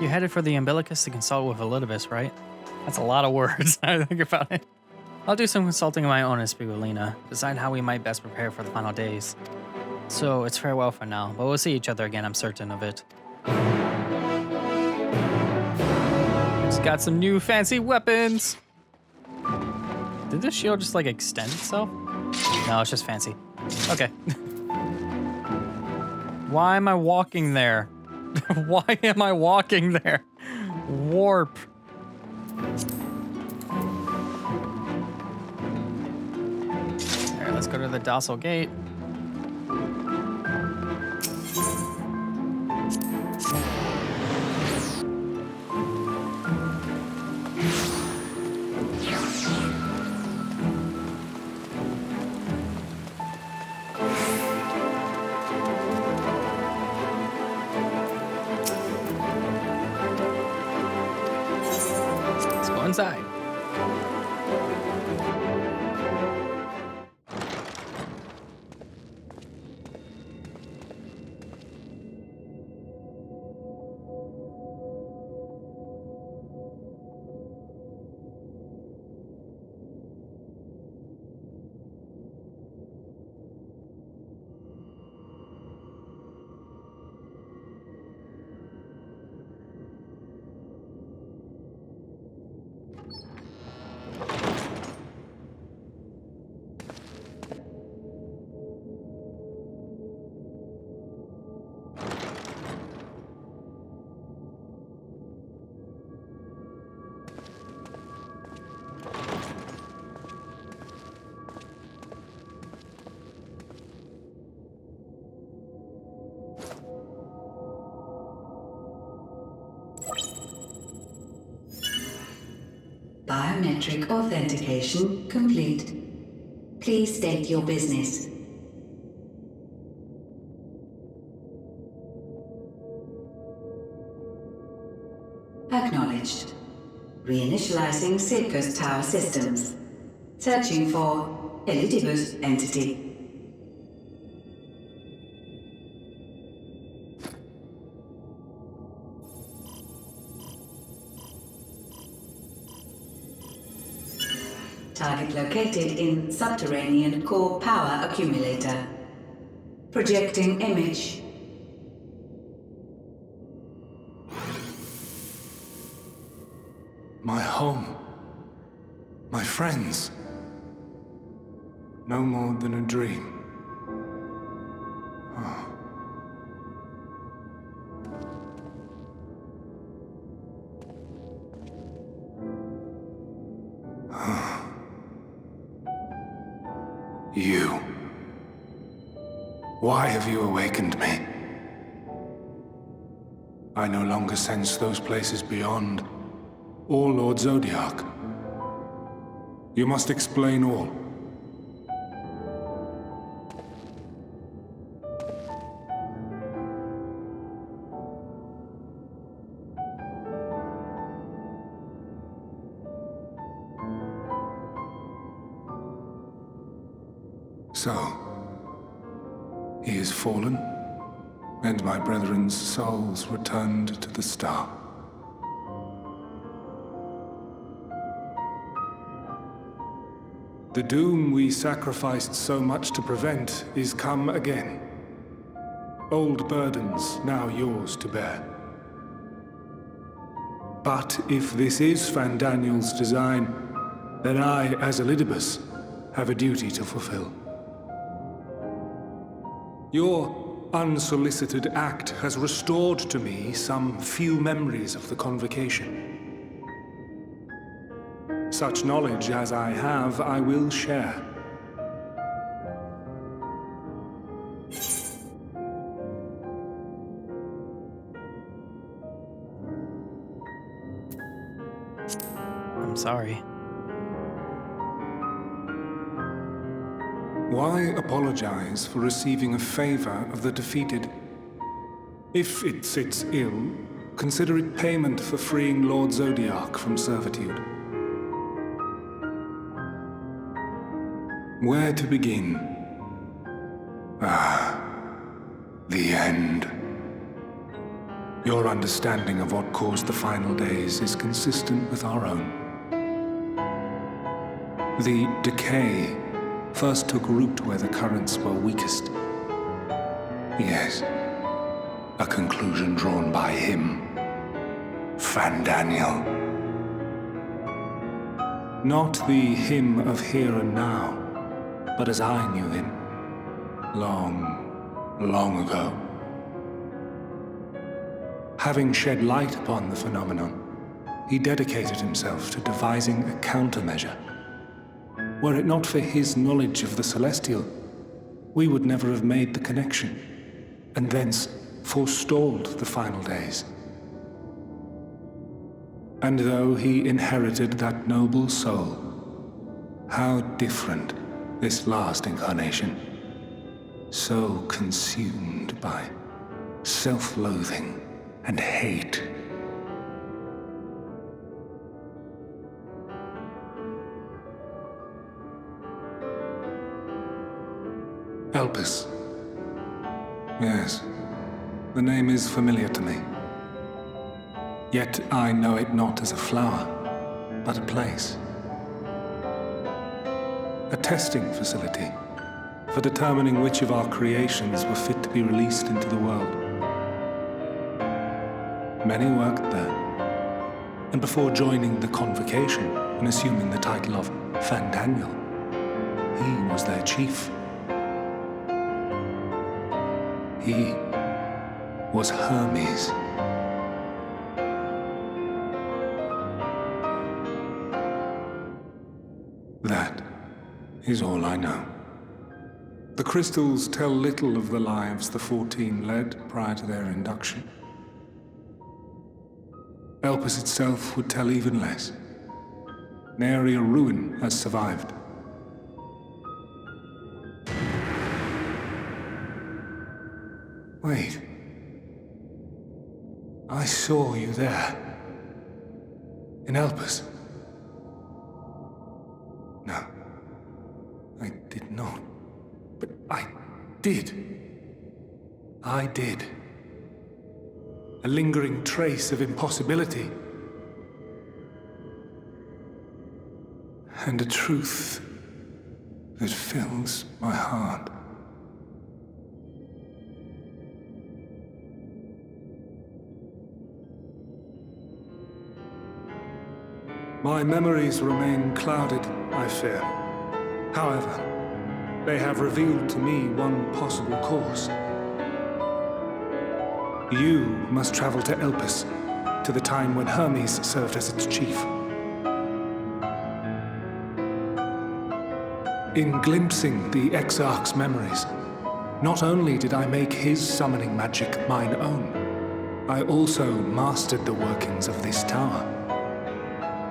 You headed for the umbilicus to consult with Elidibus, right? That's a lot of words. I think about it. I'll do some consulting of my own and speak with Lena, decide how we might best prepare for the final days. So it's farewell for now, but we'll see each other again, I'm certain of it. It's got some new fancy weapons. Did this shield just like extend itself? No, it's just fancy. Okay. Why am I walking there? Why am I walking there? Warp. Alright, let's go to the docile gate. Let's go inside. Biometric authentication complete. Please state your business. Acknowledged. Reinitializing Circus Tower systems. Searching for Elidibus entity. Target located in subterranean core power accumulator. Projecting image. My home. My friends. No more than a dream. You. Why have you awakened me? I no longer sense those places beyond, or Lord Zodiac. You must explain all. So, he is fallen, and my brethren's souls returned to the star. The doom we sacrificed so much to prevent is come again. Old burdens now yours to bear. But if this is Fandaniel's design, then I, as Elidibus, have a duty to fulfill. Your unsolicited act has restored to me some few memories of the convocation. Such knowledge as I have, I will share. I'm sorry. Why apologize for receiving a favor of the defeated? If it sits ill, consider it payment for freeing Lord Zodiac from servitude. Where to begin? The end. Your understanding of what caused the final days is consistent with our own. The decay first took root where the currents were weakest. Yes, a conclusion drawn by him, Fandaniel. Not the him of here and now, but as I knew him, long, long ago. Having shed light upon the phenomenon, he dedicated himself to devising a countermeasure. Were it not for his knowledge of the Celestial, we would never have made the connection, and thence forestalled the final days. And though he inherited that noble soul, how different this last incarnation, so consumed by self-loathing and hate. Elpis. Yes, the name is familiar to me. Yet I know it not as a flower, but a place. A testing facility for determining which of our creations were fit to be released into the world. Many worked there, and before joining the convocation and assuming the title of Fandaniel, he was their chief. He was Hermes. That is all I know. The crystals tell little of the lives the 14 led prior to their induction. Elpis itself would tell even less. Nary a ruin has survived. Wait. I saw you there. In Elpis. No. I did not. But I did. I did. A lingering trace of impossibility. And a truth that fills my heart. My memories remain clouded, I fear. However, they have revealed to me one possible course. You must travel to Elpis, to the time when Hermes served as its chief. In glimpsing the Exarch's memories, not only did I make his summoning magic mine own, I also mastered the workings of this tower,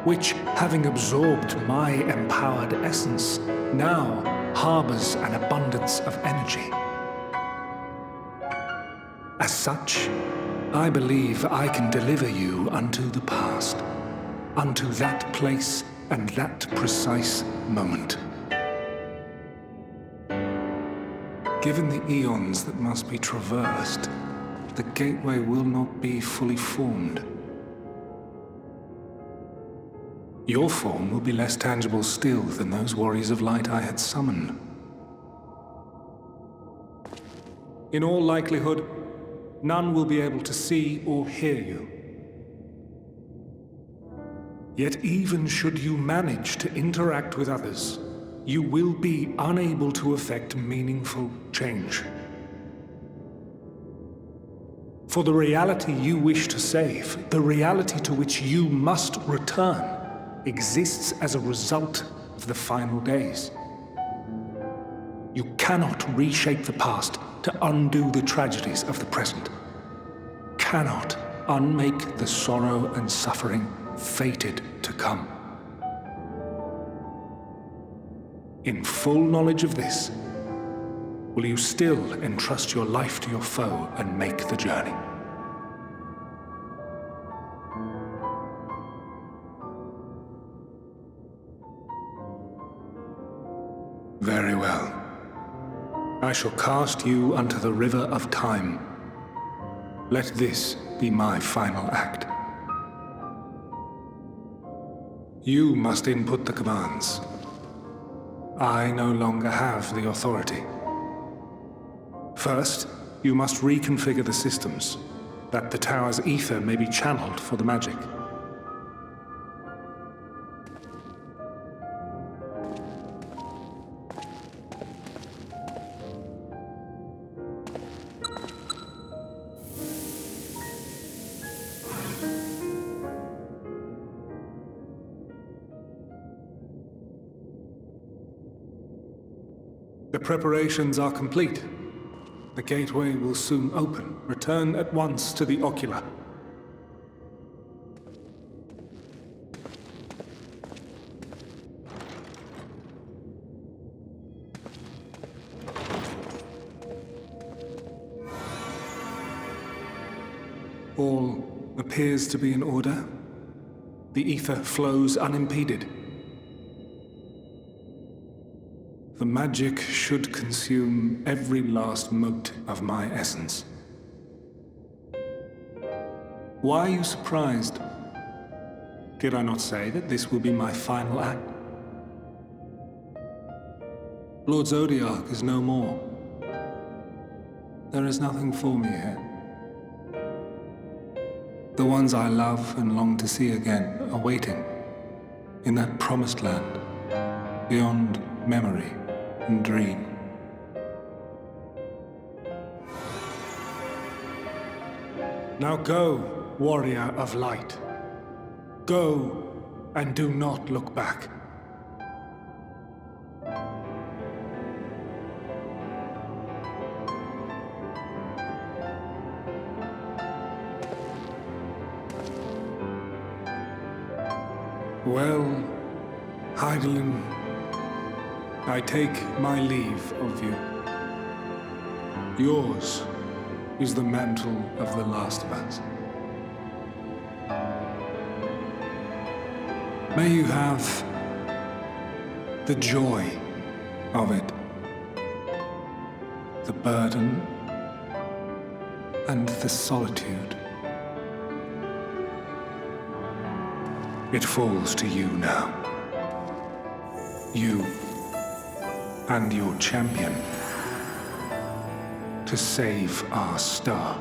which, having absorbed my empowered essence, now harbors an abundance of energy. As such, I believe I can deliver you unto the past, unto that place and that precise moment. Given the eons that must be traversed, the gateway will not be fully formed. Your form will be less tangible still than those warriors of light I had summoned. In all likelihood, none will be able to see or hear you. Yet even should you manage to interact with others, you will be unable to effect meaningful change. For the reality you wish to save, the reality to which you must return, exists as a result of the final days. You cannot reshape the past to undo the tragedies of the present. Cannot unmake the sorrow and suffering fated to come. In full knowledge of this, will you still entrust your life to your foe and make the journey? Very well. I shall cast you unto the river of time, Let this be my final act. You must input the commands. I no longer have the authority. First, you must reconfigure the systems, that the tower's ether may be channeled for the magic. The preparations are complete. The gateway will soon open. Return at once to the ocular. All appears to be in order. The ether flows unimpeded. The magic should consume every last mote of my essence. Why are you surprised? Did I not say that this will be my final act? Lord Zodiac is no more. There is nothing for me here. The ones I love and long to see again are waiting in that promised land, beyond memory and dream. Now go, warrior of light. Go, and do not look back. Well, Heidelin, I take my leave of you. Yours is the mantle of the last of us. May you have the joy of it, the burden and the solitude. It falls to you now. You and your champion to save our star.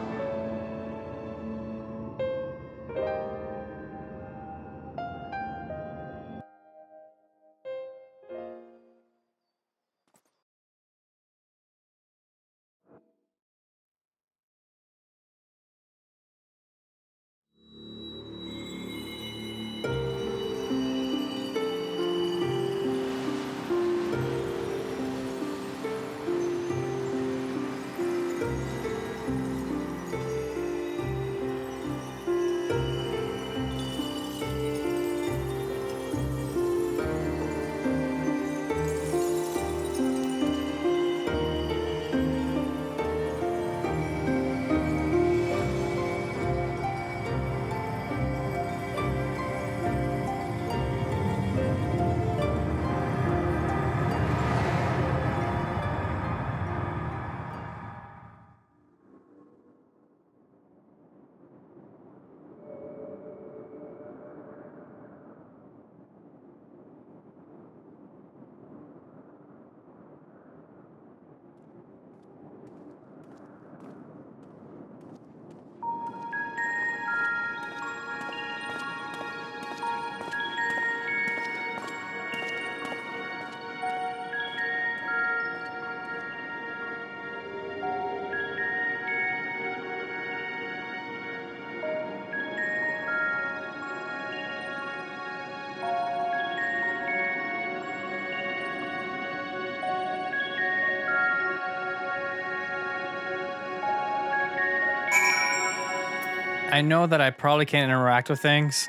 I know that I probably can't interact with things,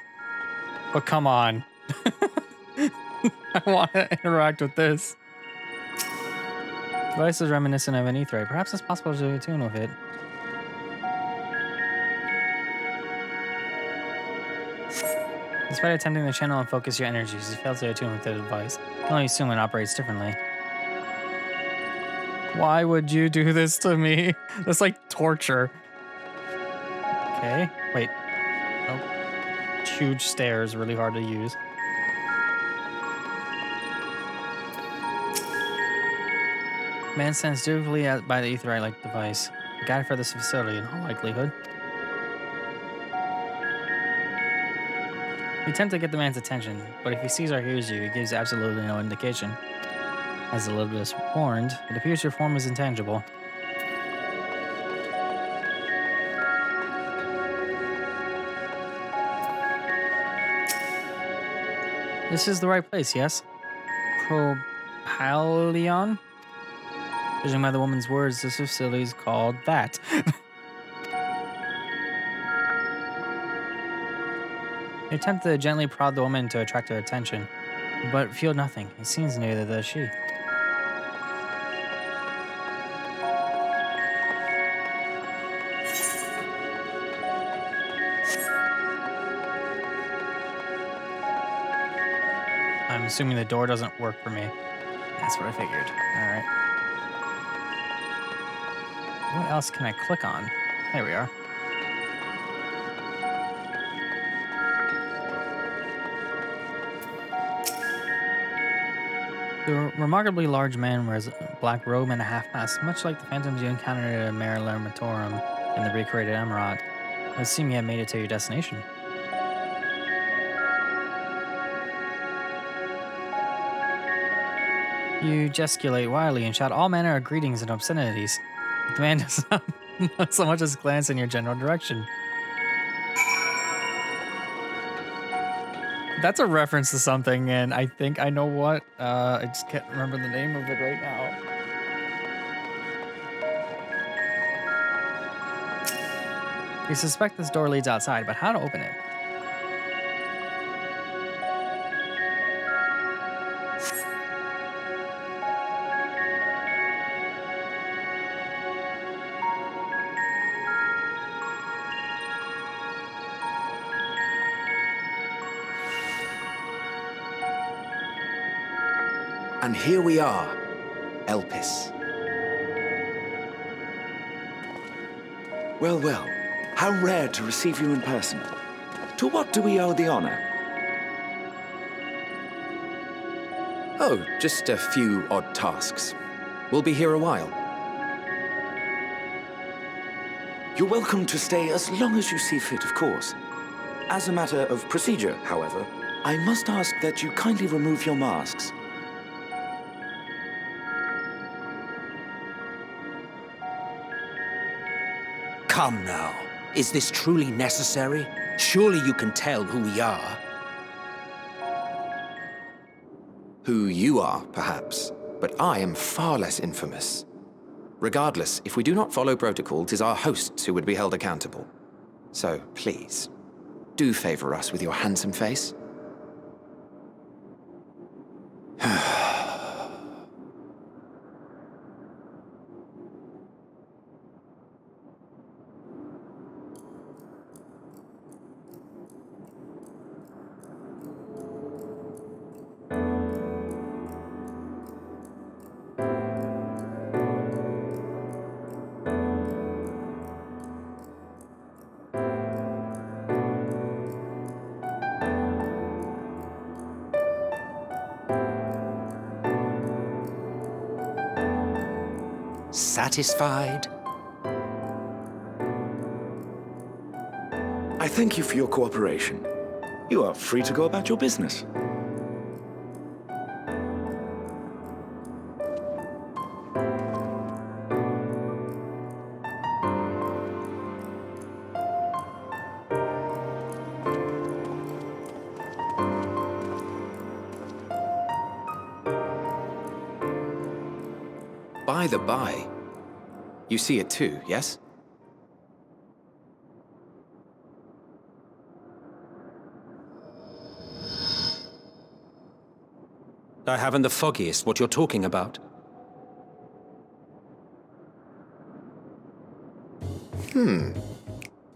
but come on. I want to interact with this. Device is reminiscent of an ether. Perhaps it's possible to attune with it. Despite attempting to channel and focus your energies, you fail to attune with the device. You can only assume it operates differently. Why would you do this to me? That's like torture. Okay. Wait. Nope. Huge stairs, really hard to use. Man stands dutifully by the Aetherite-like device. A guide for this facility in all likelihood. We attempt to get the man's attention, but if he sees or hears you, he gives absolutely no indication. As Elizabeth warned, it appears your form is intangible. This is the right place, yes? Propylion? Judging by the woman's words, this facility is called that. You attempt to gently prod the woman to attract her attention, but feel nothing. It seems neither does she. I'm assuming the door doesn't work for me. That's what I figured. All right. What else can I click on? There we are. The remarkably large man wears a black robe and a half-mask, much like the phantoms you encountered at Marilamatorum in the recreated Emerald. It would seem you have made it to your destination. You gesticulate wildly and shout all manner of greetings and obscenities. The man does not so much as glance in your general direction. That's a reference to something, and I think I know what. I just can't remember the name of it right now. You suspect this door leads outside, but how to open it? And here we are, Elpis. Well, well, how rare to receive you in person. To what do we owe the honor? Oh, just a few odd tasks. We'll be here a while. You're welcome to stay as long as you see fit, of course. As a matter of procedure, however, I must ask that you kindly remove your masks. Come now. Is this truly necessary? Surely you can tell who we are. Who you are, perhaps, but I am far less infamous. Regardless, if we do not follow protocol, 'tis our hosts who would be held accountable. So, please, do favor us with your handsome face. Satisfied? I thank you for your cooperation. You are free to go about your business. By the by, you see it too, yes? I haven't the foggiest what you're talking about.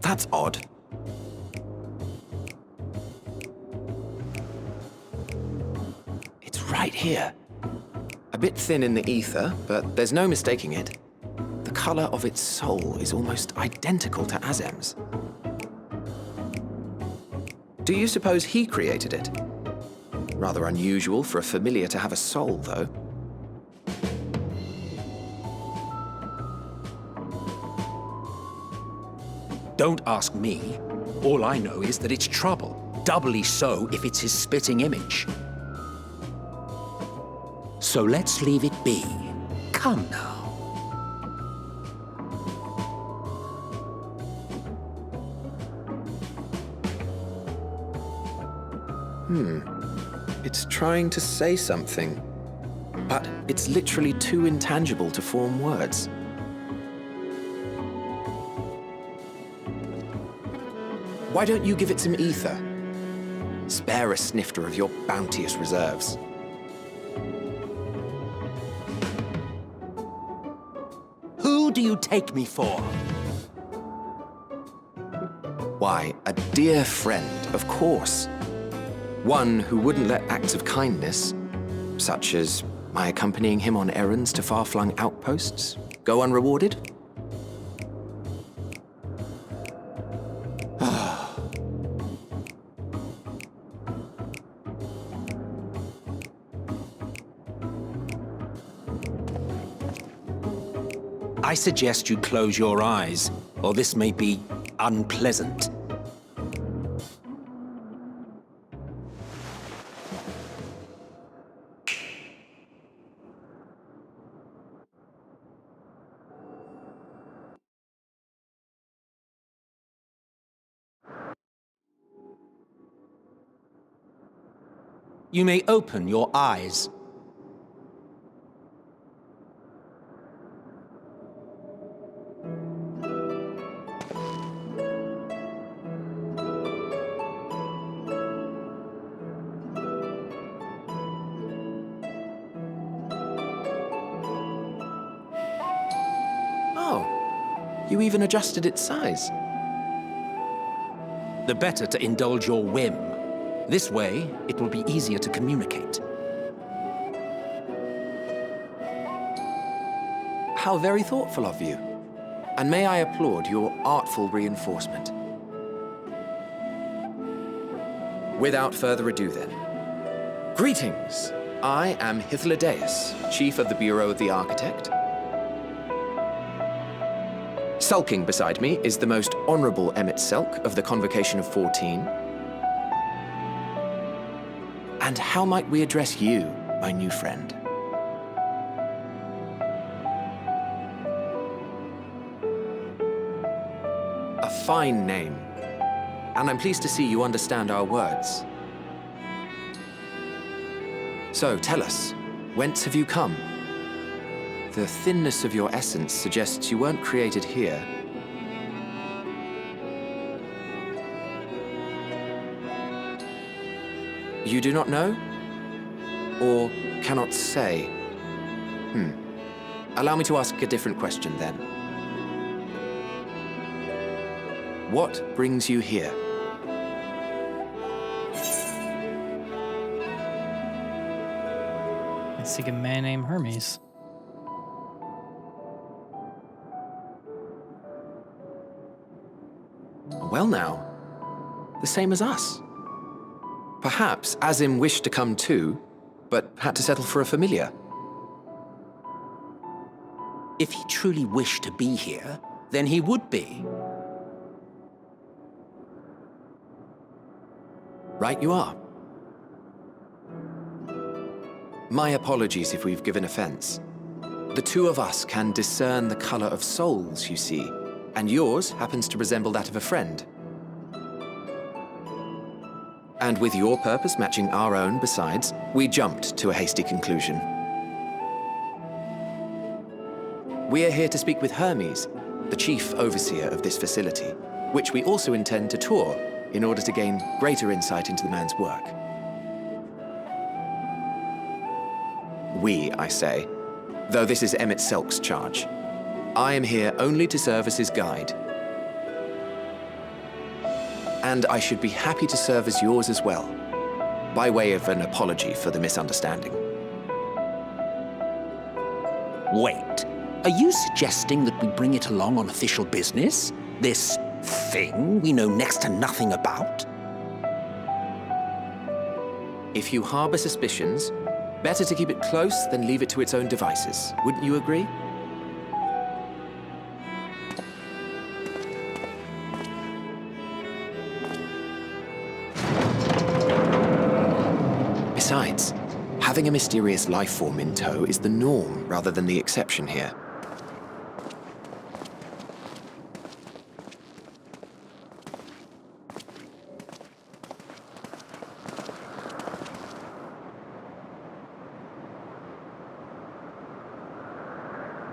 That's odd. It's right here. A bit thin in the ether, but there's no mistaking it. The color of its soul is almost identical to Azem's. Do you suppose he created it? Rather unusual for a familiar to have a soul, though. Don't ask me. All I know is that it's trouble. Doubly so if it's his spitting image. So let's leave it be. Come now. It's trying to say something, but it's literally too intangible to form words. Why don't you give it some ether? Spare a snifter of your bounteous reserves. Who do you take me for? Why, a dear friend, of course. One who wouldn't let acts of kindness, such as my accompanying him on errands to far-flung outposts, go unrewarded. I suggest you close your eyes, or this may be unpleasant. You may open your eyes. Oh, you even adjusted its size. The better to indulge your whim. This way, it will be easier to communicate. How very thoughtful of you. And may I applaud your artful reinforcement. Without further ado then. Greetings! I am Hythlodaeus, Chief of the Bureau of the Architect. Sulking beside me is the most honorable Emmet Selk of the Convocation of 14. And how might we address you, my new friend? A fine name. And I'm pleased to see you understand our words. So, tell us, whence have you come? The thinness of your essence suggests you weren't created here. You do not know? Or cannot say? Allow me to ask a different question then. What brings you here? I seek a man named Hermes. Well now, the same as us. Perhaps Azim wished to come too, but had to settle for a familiar. If he truly wished to be here, then he would be. Right you are. My apologies if we've given offense. The two of us can discern the color of souls, you see, and yours happens to resemble that of a friend. And with your purpose matching our own besides, we jumped to a hasty conclusion. We are here to speak with Hermes, the chief overseer of this facility, which we also intend to tour in order to gain greater insight into the man's work. We, I say, though this is Emmet Selk's charge. I am here only to serve as his guide. And I should be happy to serve as yours as well, by way of an apology for the misunderstanding. Wait, are you suggesting that we bring it along on official business? This thing we know next to nothing about? If you harbor suspicions, better to keep it close than leave it to its own devices. Wouldn't you agree? Besides, having a mysterious life form in tow is the norm rather than the exception here.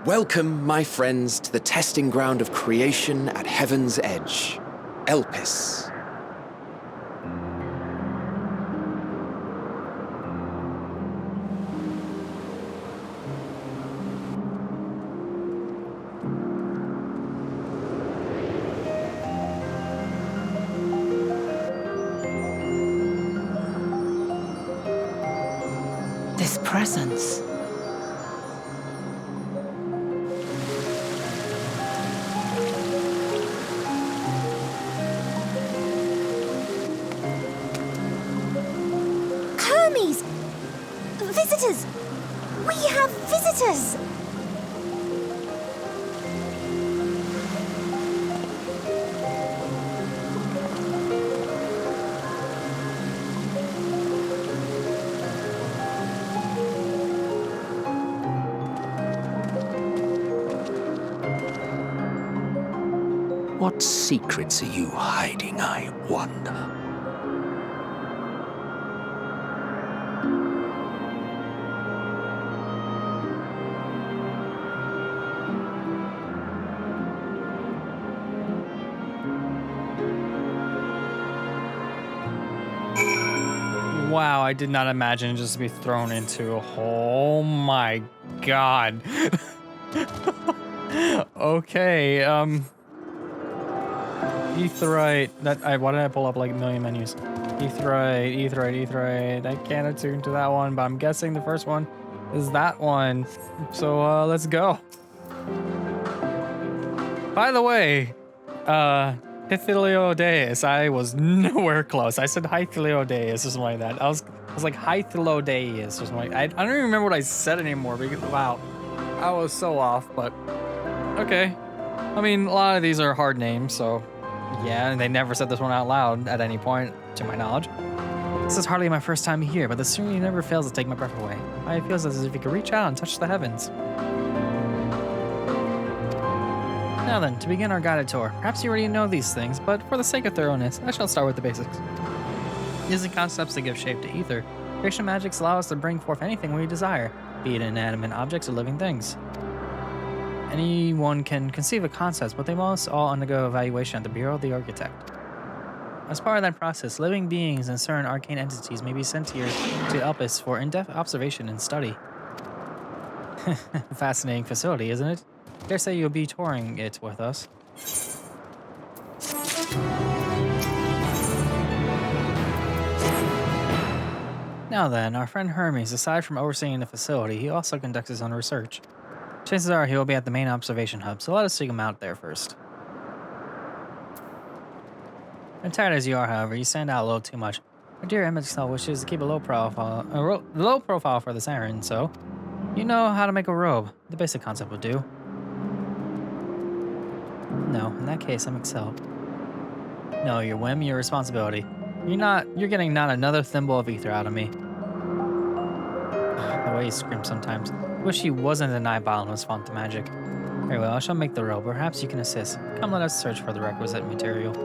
Welcome, my friends, to the testing ground of creation at Heaven's Edge, Elpis. This presence. Hermes! Visitors! We have visitors! What secrets are you hiding, I wonder? Wow, I did not imagine just to be thrown into a hole. Oh my god. Okay, Etherite. Why did I pull up like a million menus? Etherite. I can't attune to that one, but I'm guessing the first one is that one. So let's go. By the way, Hythiliodeus, I was nowhere close. I said Hythiliodeus or something like that. I was like Hythiliodeus or something like that. I don't even remember what I said anymore because, wow, I was so off, but okay. I mean, a lot of these are hard names, so yeah, and they never said this one out loud at any point, to my knowledge. This is hardly my first time here, but the scenery never fails to take my breath away. It feels as if you could reach out and touch the heavens. Now then, to begin our guided tour, perhaps you already know these things, but for the sake of thoroughness, I shall start with the basics. Using concepts that give shape to ether, creation magics allow us to bring forth anything we desire, be it inanimate objects or living things. Anyone can conceive of concepts, but they must all undergo evaluation at the Bureau of the Architect. As part of that process, living beings and certain arcane entities may be sent here to Elpis for in-depth observation and study. Fascinating facility, isn't it? Dare say you'll be touring it with us. Now then, our friend Hermes, aside from overseeing the facility, he also conducts his own research. Chances are he will be at the main observation hub, so let us seek him out there first. And tired as you are, however, you stand out a little too much. Our dear image cell wishes to keep a low profile for this errand, so you know how to make a robe. The basic concept will do. No, in that case, I'm excelled. No, your whim, your responsibility. You're getting not another thimble of ether out of me. The way he screams sometimes. Wish he wasn't an eyeball and was font to magic. Very well, I shall make the robe. Perhaps you can assist. Come, let us search for the requisite material.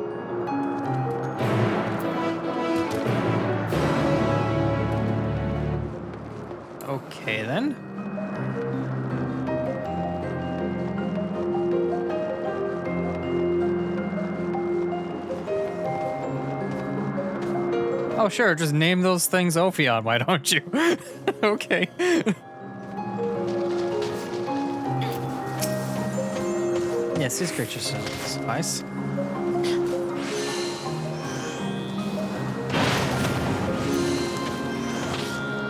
Okay, then. Oh, sure, just name those things Ophion, why don't you? Okay. Yes, these creatures suffice.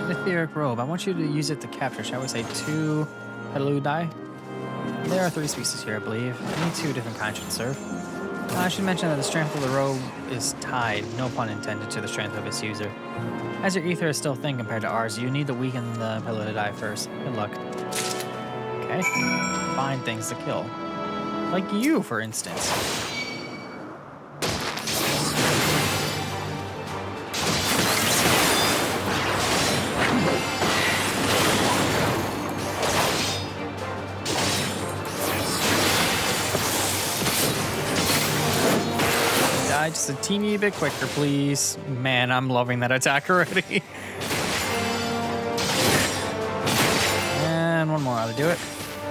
An etheric robe. I want you to use it to capture, shall we say, 2 Heludai? There are 3 species here, I believe. Only 2 different kinds should serve. I should mention that the strength of the robe is tied, no pun intended, to the strength of its user. As your ether is still thin compared to ours, you need to weaken the pillar to die first. Good luck. Okay. Find things to kill. Like you, for instance. Die just a teeny bit quicker, please. Man, I'm loving that attack already. And one more ought to do it.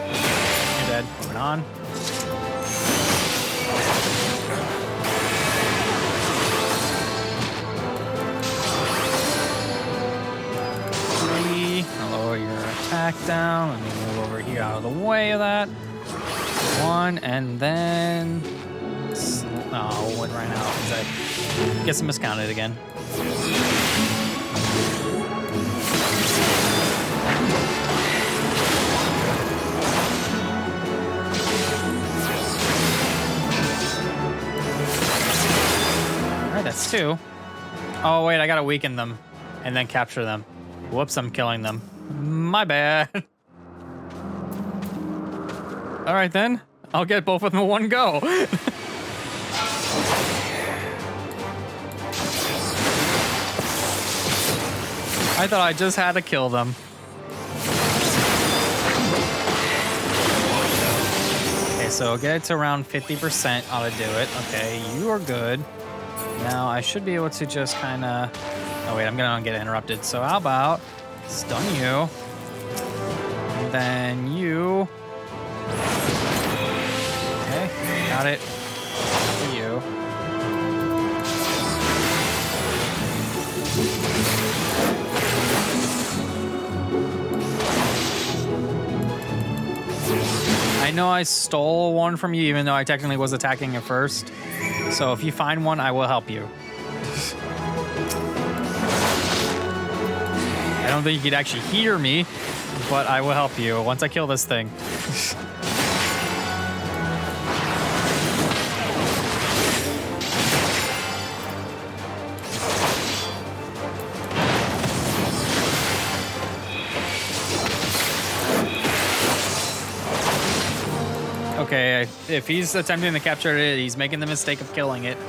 You're dead. Moving on. Three. I'll lower your attack down. Let me move over here out of the way of that. One, and then... Oh, it ran out. I guess I miscounted again. Alright, that's two. Oh, wait, I gotta weaken them and then capture them. Whoops, I'm killing them. My bad. Alright then. I'll get both of them in one go. I thought I just had to kill them. Okay, so get it to around 50% ought to do it. Okay, you are good. Now I should be able to just kind of... Oh wait, I'm gonna get interrupted. So how about stun you, and then you... Okay, got it. For you. I know I stole one from you, even though I technically was attacking it first. So if you find one, I will help you. I don't think you could actually hear me, but I will help you once I kill this thing. Okay, if he's attempting to capture it, he's making the mistake of killing it.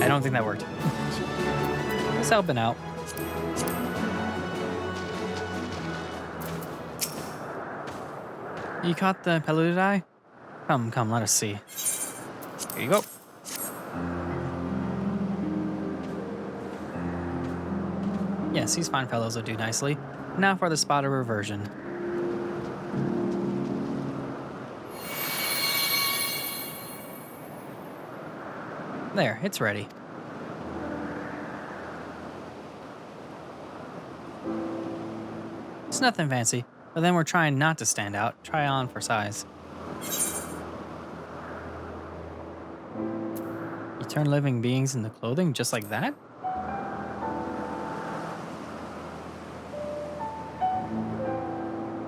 I don't think that worked. Just helping out. You caught the Peludii? Come, let us see. Here you go. Yes, these fine fellows will do nicely. Now for the spotter reversion. There, it's ready. It's nothing fancy, but then we're trying not to stand out. Try on for size. You turn living beings into clothing just like that?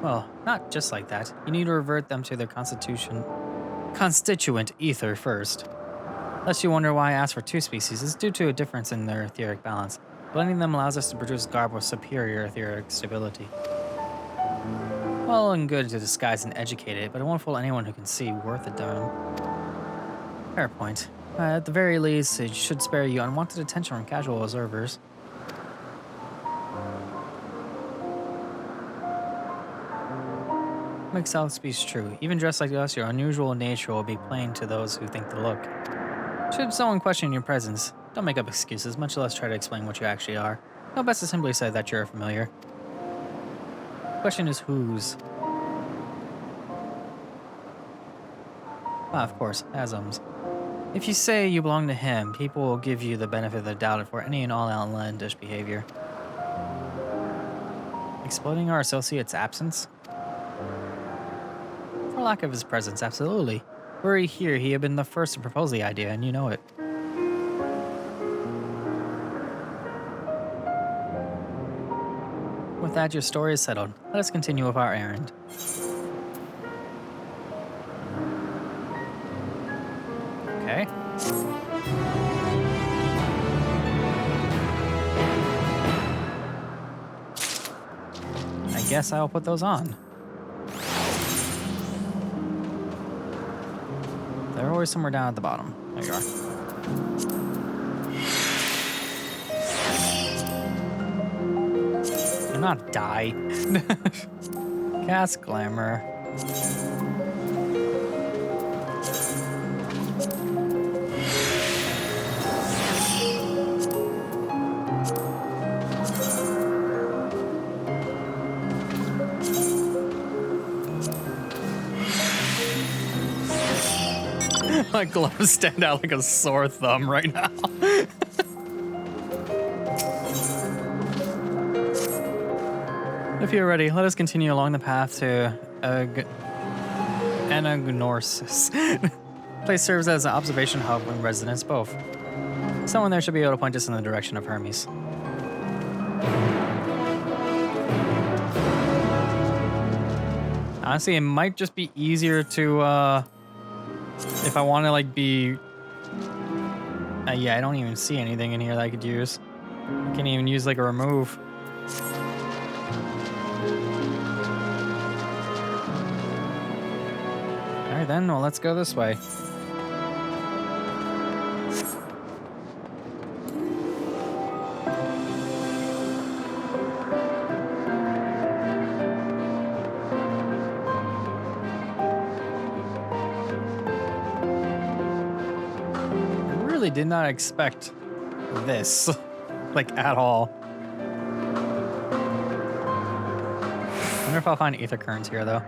Well, not just like that. You need to revert them to their constituent ether first. Lest you wonder why I asked for two species, it's due to a difference in their etheric balance. Blending them allows us to produce garb with superior etheric stability. Well and good to disguise and educate it, but it won't fool anyone who can see worth a darn. Fair point. At the very least, it should spare you unwanted attention from casual observers. Mixel speaks true. Even dressed like us, your unusual nature will be plain to those who think to look. Should someone question your presence, don't make up excuses, much less try to explain what you actually are. No, best to simply say that you're familiar. Question is whose? Ah, of course, Asm's. If you say you belong to him, people will give you the benefit of the doubt for any and all outlandish behavior. Exploiting our associate's absence? For lack of his presence, absolutely. Were he here, he had been the first to propose the idea, and you know it. With that, your story is settled. Let us continue with our errand. Okay. I guess I'll put those on. They're always somewhere down at the bottom. There you are. Do not die. Cast Glamour. My gloves stand out like a sore thumb right now. If you're ready, let us continue along the path to Anagnorsis. Place serves as an observation hub and residence both. Someone there should be able to point us in the direction of Hermes. Honestly, it might just be easier to, if I want to, like, be... yeah, I don't even see anything in here that I could use. I can't even use, like, a remove. Alright then, well, let's go this way. Did not expect this, like, at all. I wonder if I'll find ether currents here, though.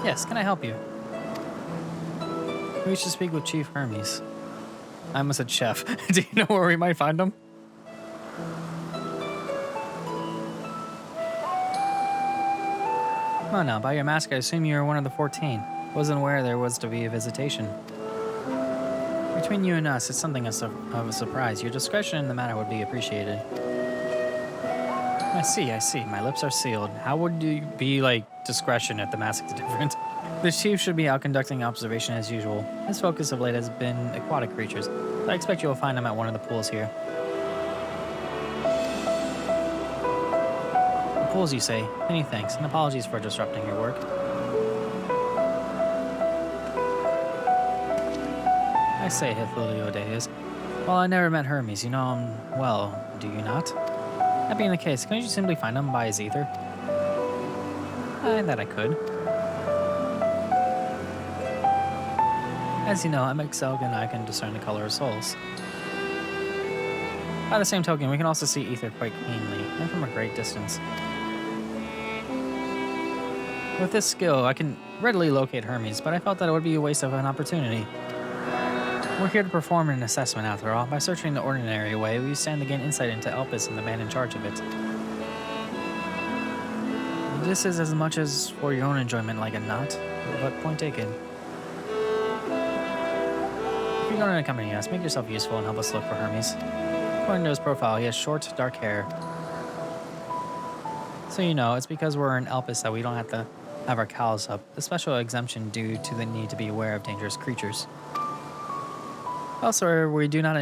Yes, can I help you? We should speak with Chief Hermes. I almost said chef. Do you know where we might find him? Come on now, by your mask, I assume you're one of the 14. Wasn't aware there was to be a visitation. Between you and us, it's something of a surprise. Your discretion in the matter would be appreciated. I see. My lips are sealed. How would you be, like, discretion if the mask is different? The chief should be out conducting observation as usual. His focus of late has been aquatic creatures, so I expect you will find him at one of the pools here. The pools, you say? Many thanks, and apologies for disrupting your work. I say, Hythiliodeus. Well, I never met Hermes. You know him well, do you not? That being the case, couldn't you simply find him by his ether? That I could. As you know, I'm Excelg and I can discern the color of souls. By the same token, we can also see ether quite cleanly, and from a great distance. With this skill, I can readily locate Hermes, but I felt that it would be a waste of an opportunity. We're here to perform an assessment, after all. By searching the ordinary way, we stand to gain insight into Elpis and the man in charge of it. This is as much as for your own enjoyment, like it not, but point taken. If you're going to accompany us, make yourself useful and help us look for Hermes. According to his profile, he has short, dark hair. So you know, it's because we're in Elpis that we don't have to have our cowls up. The special exemption due to the need to be aware of dangerous creatures. Elsewhere, we do not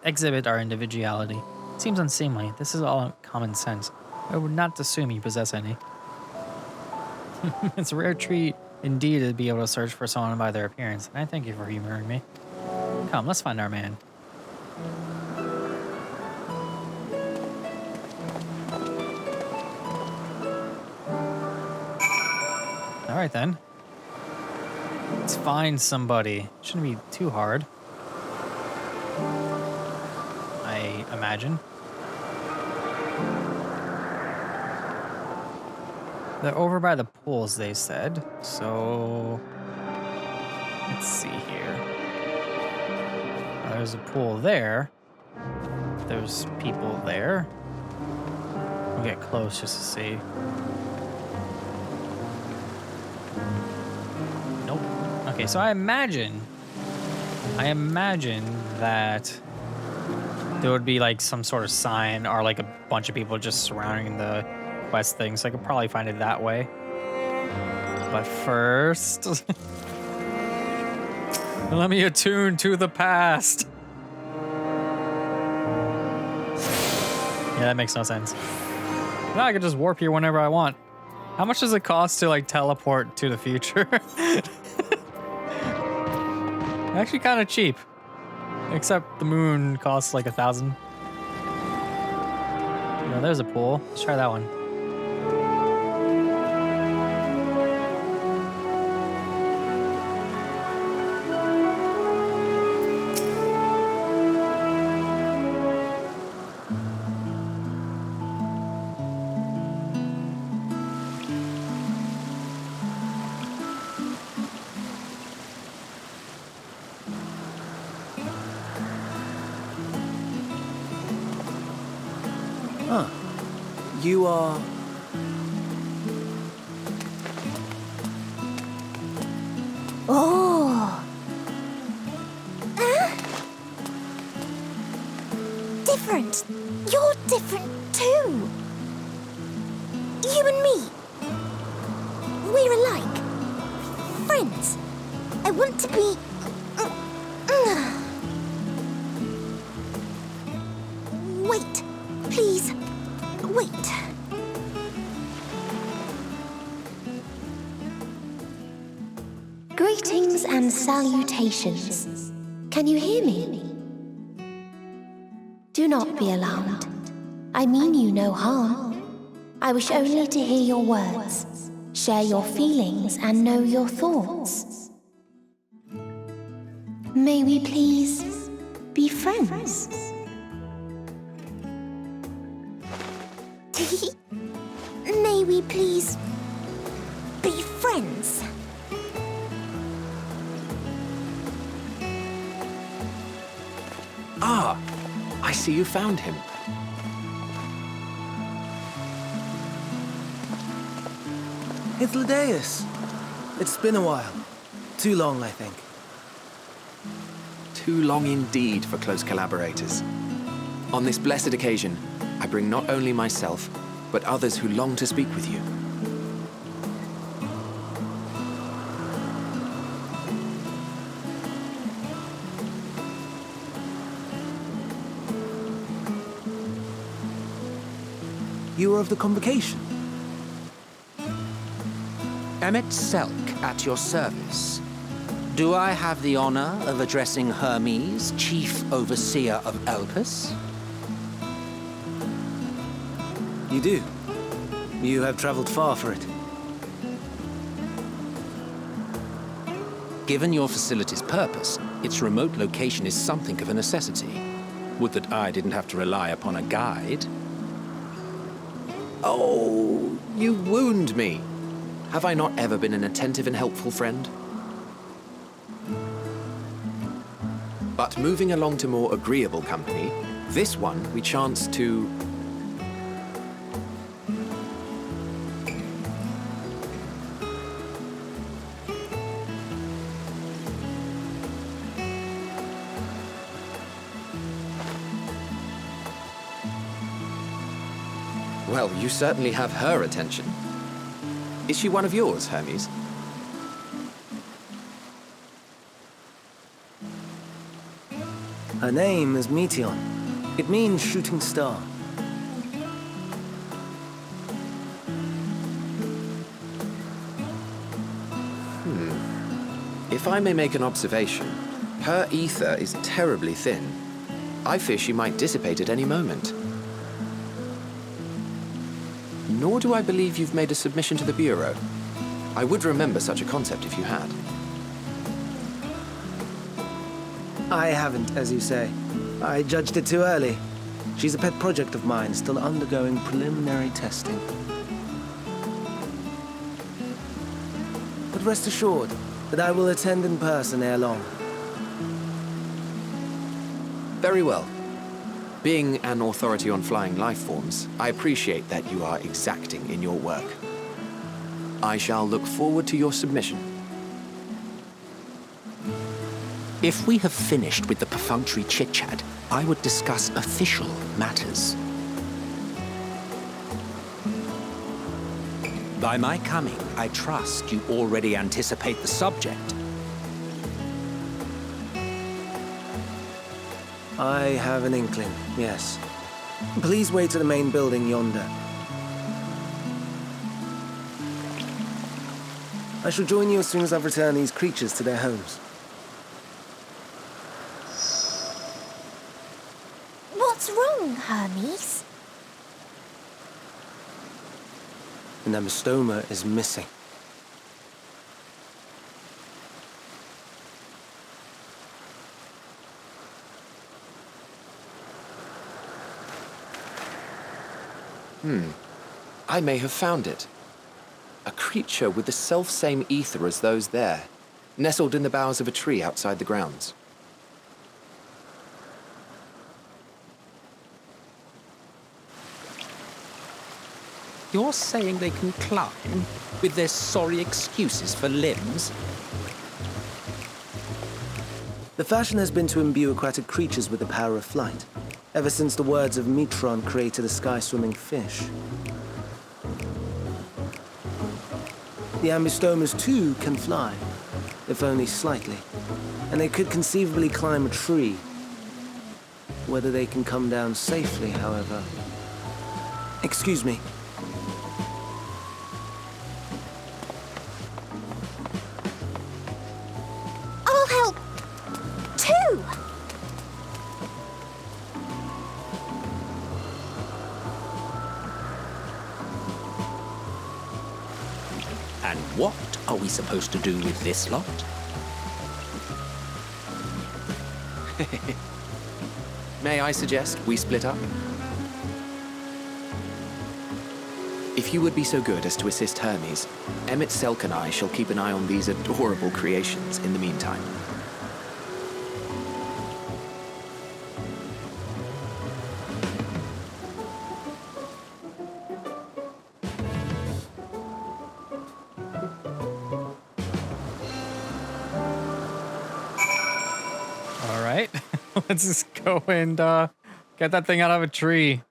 exhibit our individuality. It seems unseemly. This is all common sense. I would not assume you possess any. It's a rare treat indeed to be able to search for someone by their appearance, and I thank you for humoring me. Come, let's find our man. All right, then. Let's find somebody. Shouldn't be too hard, I imagine. They're over by the pools, they said. So, let's see here. There's a pool there. There's people there. We'll get close just to see. Nope. Okay, so I imagine that there would be like some sort of sign or like a bunch of people just surrounding the quest thing, so I could probably find it that way. But first, let me attune to the past. Yeah, that makes no sense. Now I can just warp here whenever I want. How much does it cost to like teleport to the future? Actually kind of cheap. Except the moon costs like 1,000. No, there's a pool. Let's try that one. You are... Oh. Different. You're different too. You and me. We're alike. Friends. I want to be... Wait. Please. Wait. Greetings and salutations. Can you hear me? Do not be alarmed. I mean you no harm. I wish only to hear your words, share your feelings, and know your thoughts. May we please be friends? May we please be friends? Ah, I see you found him. It's Ladeus. It's been a while. Too long, I think. Too long indeed for close collaborators. On this blessed occasion, I bring not only myself, but others who long to speak with you. You are of the convocation. Emmett Selk at your service. Do I have the honor of addressing Hermes, Chief Overseer of Elpis? You do. You have traveled far for it. Given your facility's purpose, its remote location is something of a necessity. Would that I didn't have to rely upon a guide. Oh, you wound me. Have I not ever been an attentive and helpful friend? But moving along to more agreeable company, this one we chance to... Well, you certainly have her attention. Is she one of yours, Hermes? Her name is Meteon. It means shooting star. If I may make an observation, her ether is terribly thin. I fear she might dissipate at any moment. Nor do I believe you've made a submission to the Bureau. I would remember such a concept if you had. I haven't, as you say. I judged it too early. She's a pet project of mine, still undergoing preliminary testing. But rest assured that I will attend in person ere long. Very well. Being an authority on flying life forms, I appreciate that you are exacting in your work. I shall look forward to your submission. If we have finished with the perfunctory chit-chat, I would discuss official matters. By my coming, I trust you already anticipate the subject. I have an inkling, yes. Please wait at the main building yonder. I shall join you as soon as I've returned these creatures to their homes. What's wrong, Hermes? An amystoma is missing. I may have found it. A creature with the self-same ether as those there, nestled in the boughs of a tree outside the grounds. You're saying they can climb with their sorry excuses for limbs? The fashion has been to imbue aquatic creatures with the power of flight, ever since the words of Metron created a sky-swimming fish. The ambystomas, too, can fly, if only slightly, and they could conceivably climb a tree. Whether they can come down safely, however... Excuse me. I'll help, too! And what are we supposed to do with this lot? May I suggest we split up? If you would be so good as to assist Hermes, Emmett Selk and I shall keep an eye on these adorable creations in the meantime. All right, let's just go and get that thing out of a tree.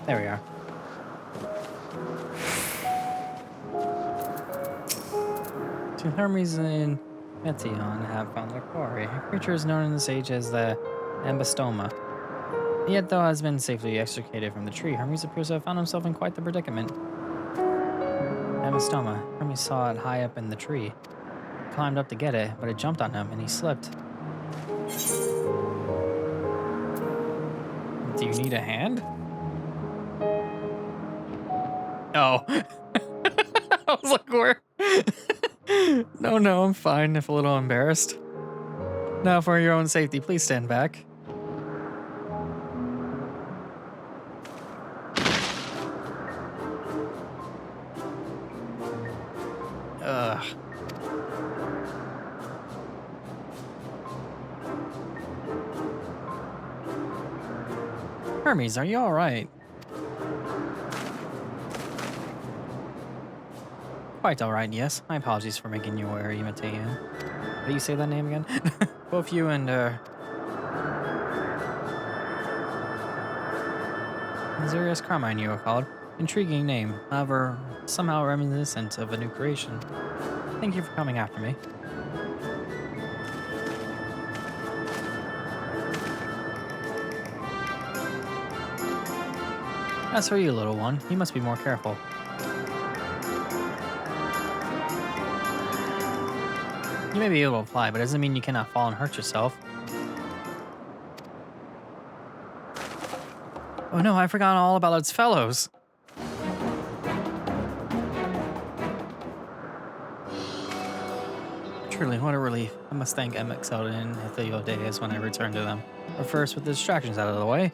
There we are. To Hermes and Metion have found their quarry. A creature is known in this age as the ambystoma. Yet, though it has been safely extricated from the tree, Hermes appears to have found himself in quite the predicament. Ambystoma. Hermes saw it high up in the tree. He climbed up to get it, but it jumped on him and he slipped. Do you need a hand? Oh. I was like, where? No, I'm fine if a little embarrassed. Now, for your own safety, please stand back. Ugh. Hermes, are you all right? Quite all right, yes. My apologies for making you wear imitation. How do you say that name again? Both you and, Azure Carmine, you are called. Intriguing name, however, somehow reminiscent of a new creation. Thank you for coming after me. As for you, little one, you must be more careful. You may be able to fly, but it doesn't mean you cannot fall and hurt yourself. Oh no, I forgot all about its fellows. Truly, what a relief. I must thank MXL and Ethiodaeus when I return to them. But first, with the distractions out of the way.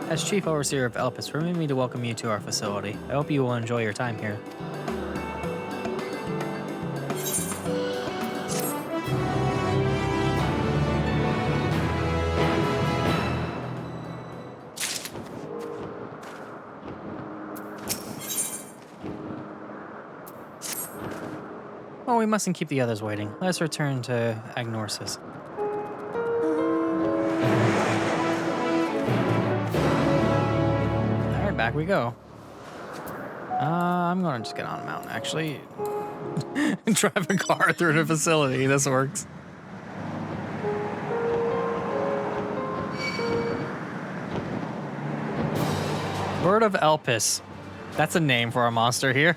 As Chief Overseer of Elpis, permit me to welcome you to our facility. I hope you will enjoy your time here. Well, we mustn't keep the others waiting. Let's return to Agnorsis. Alright, back we go. I'm gonna just get on a mountain, actually. Drive a car through the facility. This works. Bird of Elpis. That's a name for a monster here.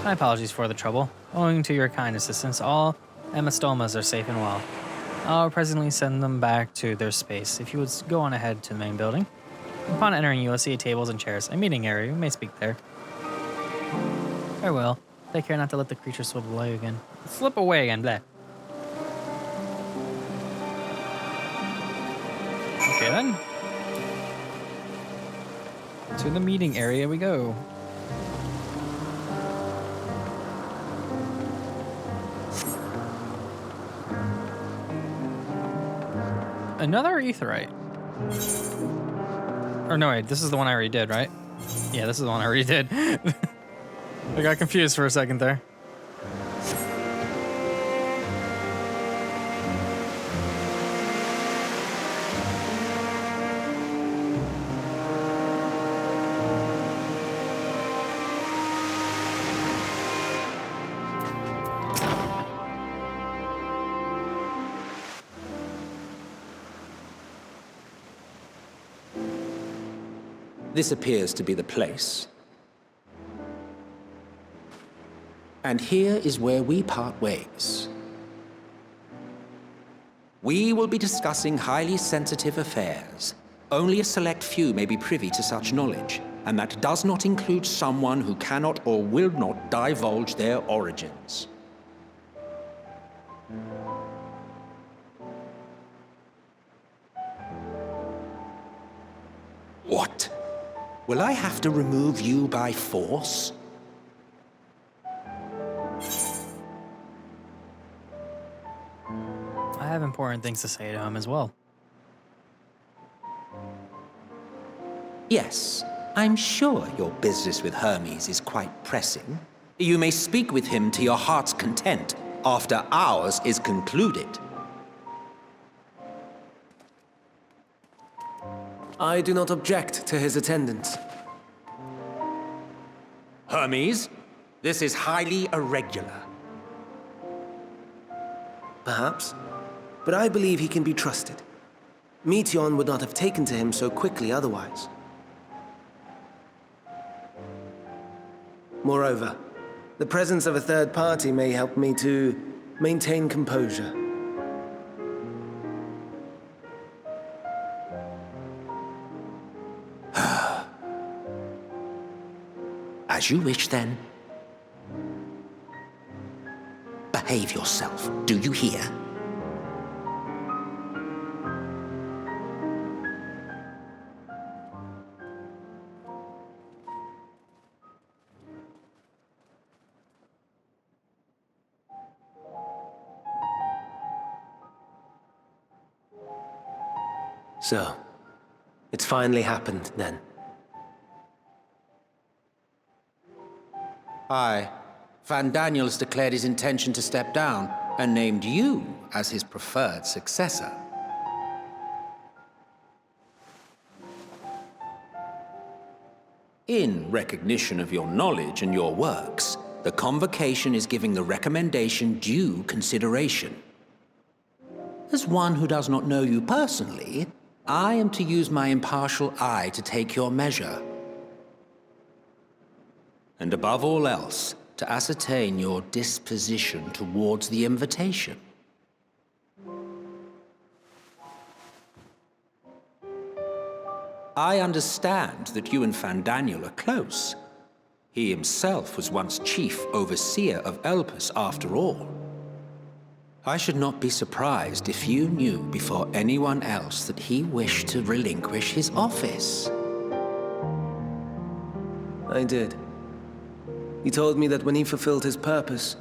My apologies for the trouble. Owing to your kind assistance, all hemastomas are safe and well. I'll presently send them back to their space. If you would go on ahead to the main building. Upon entering, you will see tables and chairs, a meeting area. You may speak there. Farewell. Take care not to let the creature slip away again. Slip away again, bleh. Okay then. To the meeting area we go. Another aetheryte. Or no, wait, this is the one I already did, right? Yeah, this is the one I already did. I got confused for a second there. This appears to be the place. And here is where we part ways. We will be discussing highly sensitive affairs. Only a select few may be privy to such knowledge, and that does not include someone who cannot or will not divulge their origins. What? Will I have to remove you by force? I have important things to say to him as well. Yes, I'm sure your business with Hermes is quite pressing. You may speak with him to your heart's content after ours is concluded. I do not object to his attendance. Hermes, this is highly irregular. Perhaps, but I believe he can be trusted. Meteon would not have taken to him so quickly otherwise. Moreover, the presence of a third party may help me to maintain composure. As you wish, then. Behave yourself, do you hear? So, it's finally happened, then. Aye. Van Daniels declared his intention to step down and named you as his preferred successor. In recognition of your knowledge and your works, the Convocation is giving the recommendation due consideration. As one who does not know you personally, I am to use my impartial eye to take your measure. And above all else, to ascertain your disposition towards the invitation. I understand that you and Fandaniel are close. He himself was once chief overseer of Elpis after all. I should not be surprised if you knew before anyone else that he wished to relinquish his office. I did. He told me that when he fulfilled his purpose,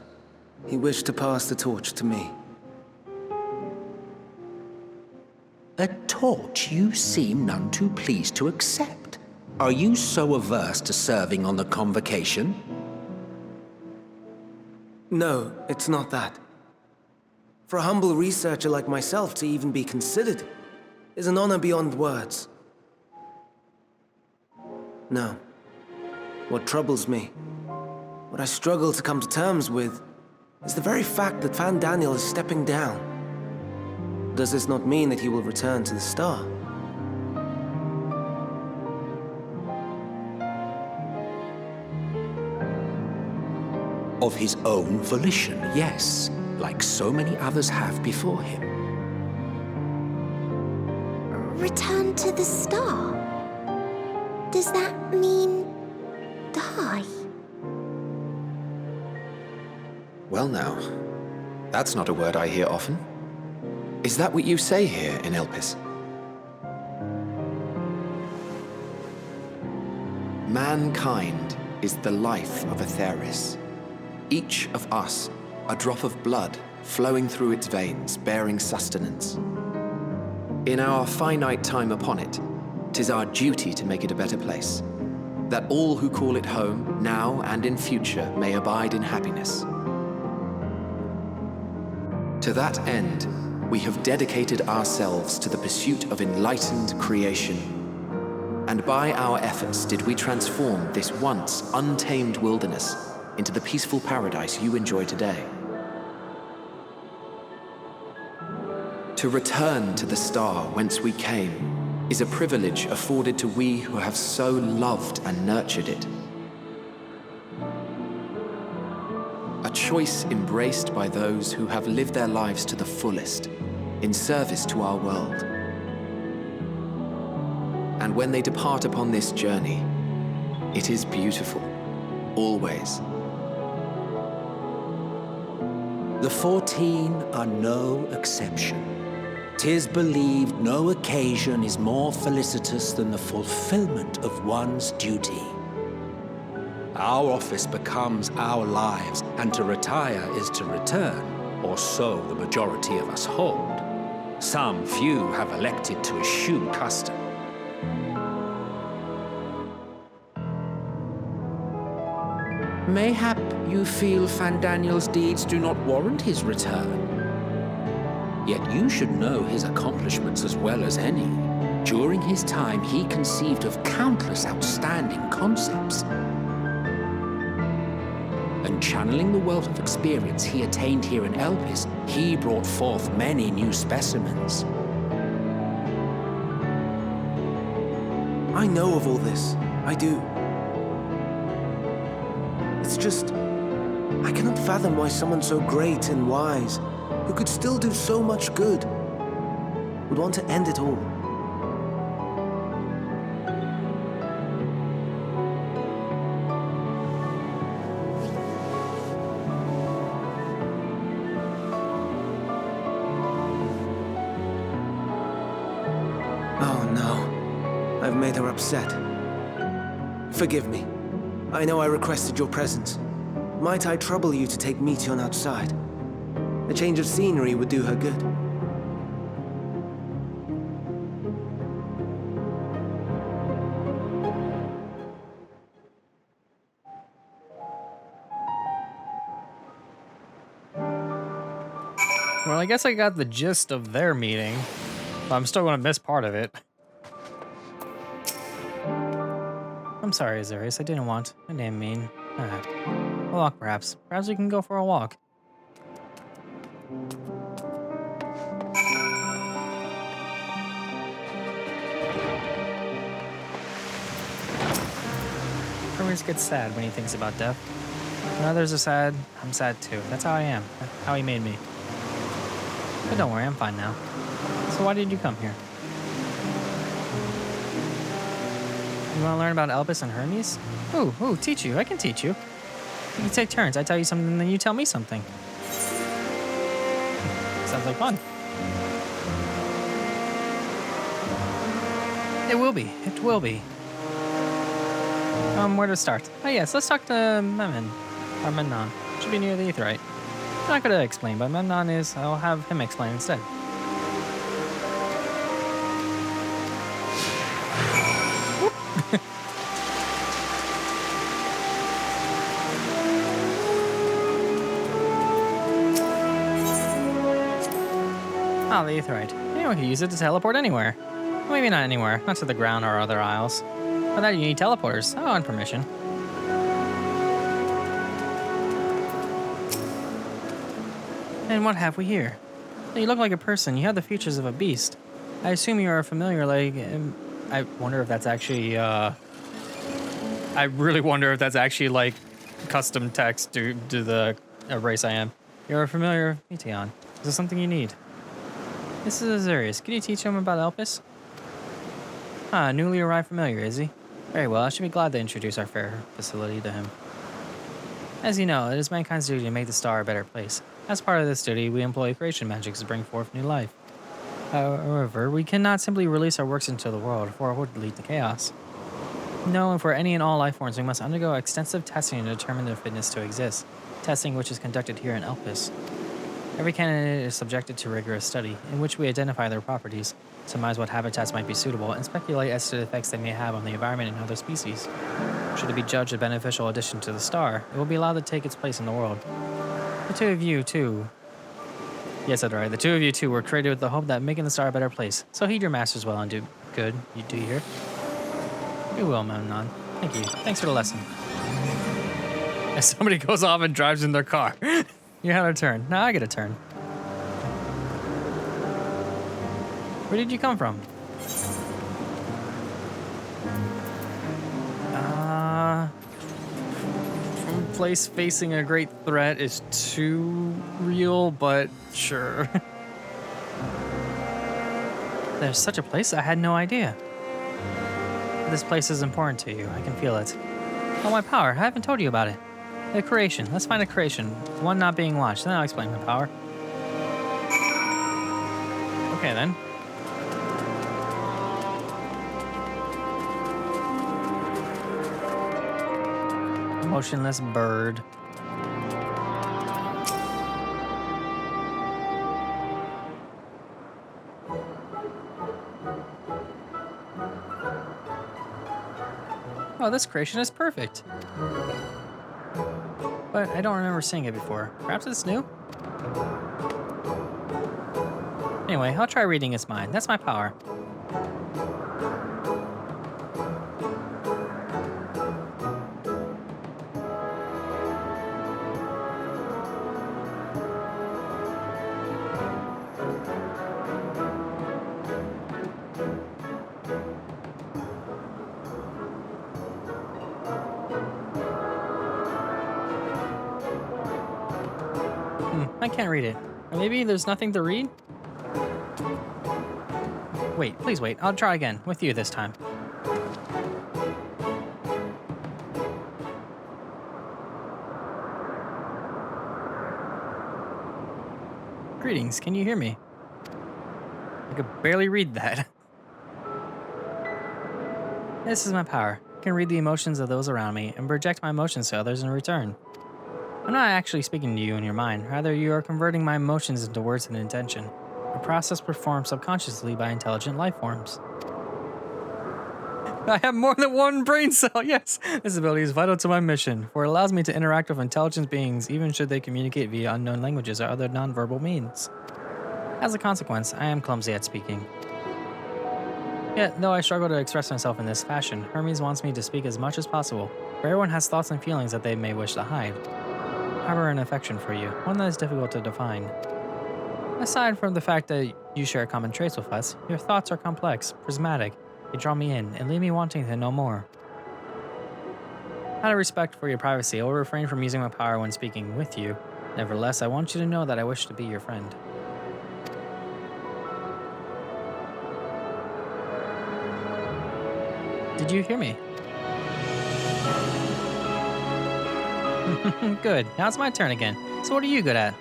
he wished to pass the torch to me. A torch you seem none too pleased to accept. Are you so averse to serving on the Convocation? No, it's not that. For a humble researcher like myself to even be considered is an honor beyond words. No. What troubles me, what I struggle to come to terms with, is the very fact that Fandaniel is stepping down. Does this not mean that he will return to the Star? Of his own volition, yes, like so many others have before him. Return to the Star? Does that mean die? Well now, that's not a word I hear often. Is that what you say here in Elpis? Mankind is the life of Aetheris. Each of us, a drop of blood flowing through its veins, bearing sustenance. In our finite time upon it, 'tis our duty to make it a better place, that all who call it home, now and in future, may abide in happiness. To that end, we have dedicated ourselves to the pursuit of enlightened creation. And by our efforts did we transform this once untamed wilderness into the peaceful paradise you enjoy today. To return to the star whence we came is a privilege afforded to we who have so loved and nurtured it. A choice embraced by those who have lived their lives to the fullest, in service to our world. And when they depart upon this journey, it is beautiful, always. The 14 are no exception. 'Tis believed no occasion is more felicitous than the fulfillment of one's duty. Our office becomes our lives, and to retire is to return, or so the majority of us hold. Some few have elected to eschew custom. Mayhap you feel Fandaniel's deeds do not warrant his return. Yet you should know his accomplishments as well as any. During his time, he conceived of countless outstanding concepts. And channeling the wealth of experience he attained here in Elpis, he brought forth many new specimens. I know of all this. I do. It's just, I cannot fathom why someone so great and wise, who could still do so much good, would want to end it all. Oh no, I've made her upset. Forgive me. I know I requested your presence. Might I trouble you to take Meteon outside? A change of scenery would do her good. Well, I guess I got the gist of their meeting, but I'm still going to miss part of it. I'm I'm sorry, Azurius. I didn't want. I didn't mean. A walk, perhaps. Perhaps we can go for a walk. Azurius gets sad when he thinks about death. When others are sad, I'm sad too. That's how I am. That's how he made me. But don't worry, I'm fine now. So why did you come here? You want to learn about Elpis and Hermes? Ooh, teach you. I can teach you. We can take turns. I tell you something, then you tell me something. Sounds like fun. It will be. It will be. Where to start? Oh yes, let's talk to Memnon. Or Memnon. Should be near the Aetheryte. I'm not going to explain, but Memnon is. I'll have him explain instead. Ah, the Aetheryte. Anyone can use it to teleport anywhere. Maybe not anywhere, not to the ground or other isles. For that you need teleporters. Oh, and permission. And what have we here? You look like a person. You have the features of a beast. I assume you are familiar, like... I wonder if that's actually, I really wonder if that's actually, like, custom text to the race I am. You're a familiar Meteon. Is there something you need? This is Azurius. Can you teach him about Elpis? Ah, newly arrived familiar, is he? Very well, I should be glad to introduce our fair facility to him. As you know, it is mankind's duty to make the star a better place. As part of this duty, we employ creation magic to bring forth new life. However, we cannot simply release our works into the world, for it would lead to chaos. No, and for any and all life forms, we must undergo extensive testing to determine their fitness to exist. Testing which is conducted here in Elpis. Every candidate is subjected to rigorous study, in which we identify their properties, surmise what habitats might be suitable, and speculate as to the effects they may have on the environment and other species. Should it be judged a beneficial addition to the star, it will be allowed to take its place in the world. The two of you, too... Yes, that's right. The two of you, too, were created with the hope that making the star a better place. So heed your masters well and do good. You do hear? You will, Memnon. Thank you. Thanks for the lesson. As somebody goes off and drives in their car. You have a turn. Now I get a turn. Where did you come from? From a place facing a great threat is too real, but sure. There's such a place? I had no idea. This place is important to you. I can feel it. Oh, my power. I haven't told you about it. The creation. Let's find a creation. One not being watched. Then I'll explain my power. Okay, then. Motionless bird. Oh, this creation is perfect. But I don't remember seeing it before. Perhaps it's new? Anyway, I'll try reading its mind. That's my power. I can't read it. Or maybe there's nothing to read? Wait, please wait. I'll try again. With you this time. Greetings, can you hear me? I could barely read that. This is my power. I can read the emotions of those around me and project my emotions to others in return. I'm not actually speaking to you in your mind, rather you are converting my emotions into words and intention, a process performed subconsciously by intelligent life forms. I have more than one brain cell, yes! This ability is vital to my mission, for it allows me to interact with intelligent beings even should they communicate via unknown languages or other nonverbal means. As a consequence, I am clumsy at speaking. Yet, though I struggle to express myself in this fashion, Hermes wants me to speak as much as possible, for everyone has thoughts and feelings that they may wish to hide. I harbor an affection for you, one that is difficult to define. Aside from the fact that you share common traits with us, your thoughts are complex, prismatic, they draw me in, and leave me wanting to know more. Out of respect for your privacy, I will refrain from using my power when speaking with you. Nevertheless, I want you to know that I wish to be your friend. Did you hear me? Good. Now it's my turn again. So what are you good at?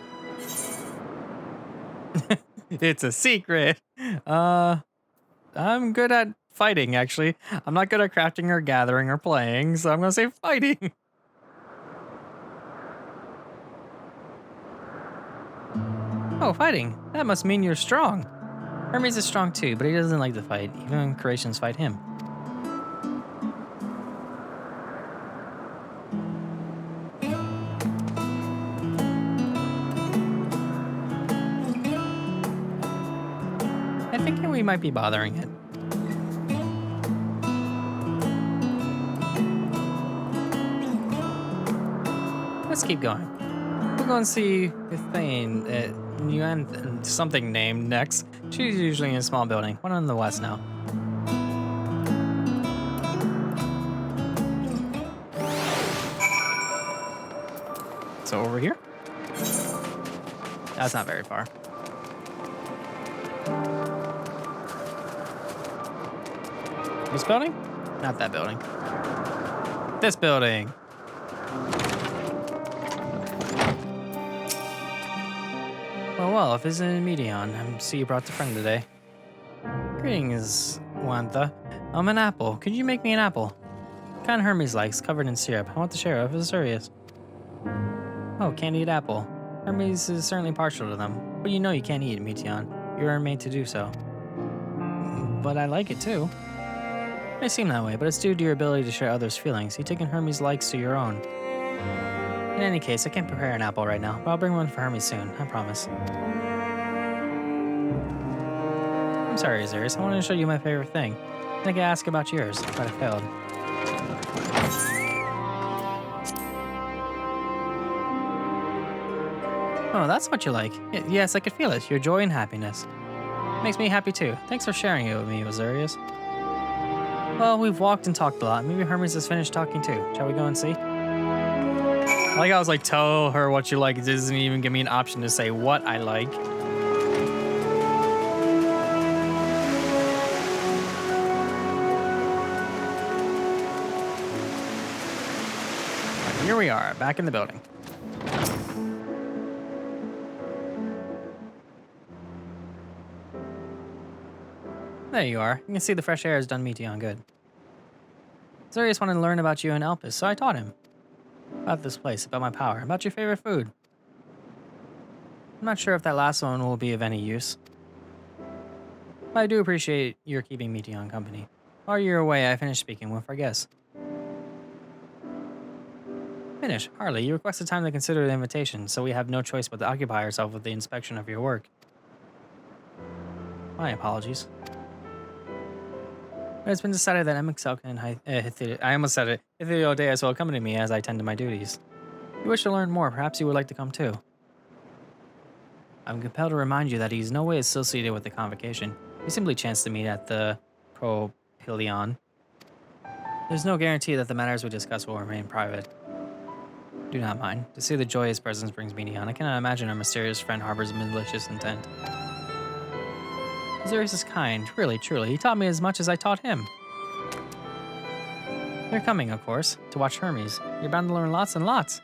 It's a secret. I'm good at fighting, actually. I'm not good at crafting or gathering or playing, so I'm gonna say fighting. Oh, fighting. That must mean you're strong. Hermes is strong too, but he doesn't like to fight, even when creations fight him. I think we might be bothering it. Let's keep going. We'll go and see Thane at Nguyen something named next. She's usually in a small building, one on the west now. So over here? That's not very far. This building? Not that building. This building. Well, if it's a Medion, I see you brought the friend today. Greetings, Wantha. I'm an apple. Could you make me an apple? The kind Hermes likes, covered in syrup. I want the sheriff of Azurius. Oh, candied apple. Hermes is certainly partial to them, but you know you can't eat Meteon. You are made to do so. But I like it too. It may seem that way, but it's due to your ability to share others' feelings. You've taken Hermes' likes to your own. In any case, I can't prepare an apple right now, but I'll bring one for Hermes soon, I promise. I'm sorry, Azurius. I wanted to show you my favorite thing. I think I asked about yours, but I failed. Oh, that's what you like. Yes, I could feel it. Your joy and happiness. Makes me happy too. Thanks for sharing it with me, Azurius. Well, we've walked and talked a lot. Maybe Hermes has finished talking too. Shall we go and see? I was like, tell her what you like. It doesn't even give me an option to say what I like. Here we are, back in the building. There you are. You can see the fresh air has done Meteon good. Azurius wanted to learn about you and Elpis, so I taught him. About this place, about my power, about your favorite food. I'm not sure if that last one will be of any use. But I do appreciate your keeping Meteon company. While you're away, I finished speaking with our guests. Finish. Harley, you requested time to consider the invitation, so we have no choice but to occupy ourselves with the inspection of your work. My apologies. But it's been decided that Emixelka and I almost said it. Ithilio Deus will accompany me as I tend to my duties. If you wish to learn more, perhaps you would like to come too. I'm compelled to remind you that he's no way associated with the convocation. We simply chanced to meet at the Propylion. There's no guarantee that the matters we discuss will remain private. Do not mind. To see the joy his presence brings me on, I cannot imagine our mysterious friend harbors malicious intent. Azurius is kind, really, truly. He taught me as much as I taught him. You're coming, of course, to watch Hermes. You're bound to learn lots and lots.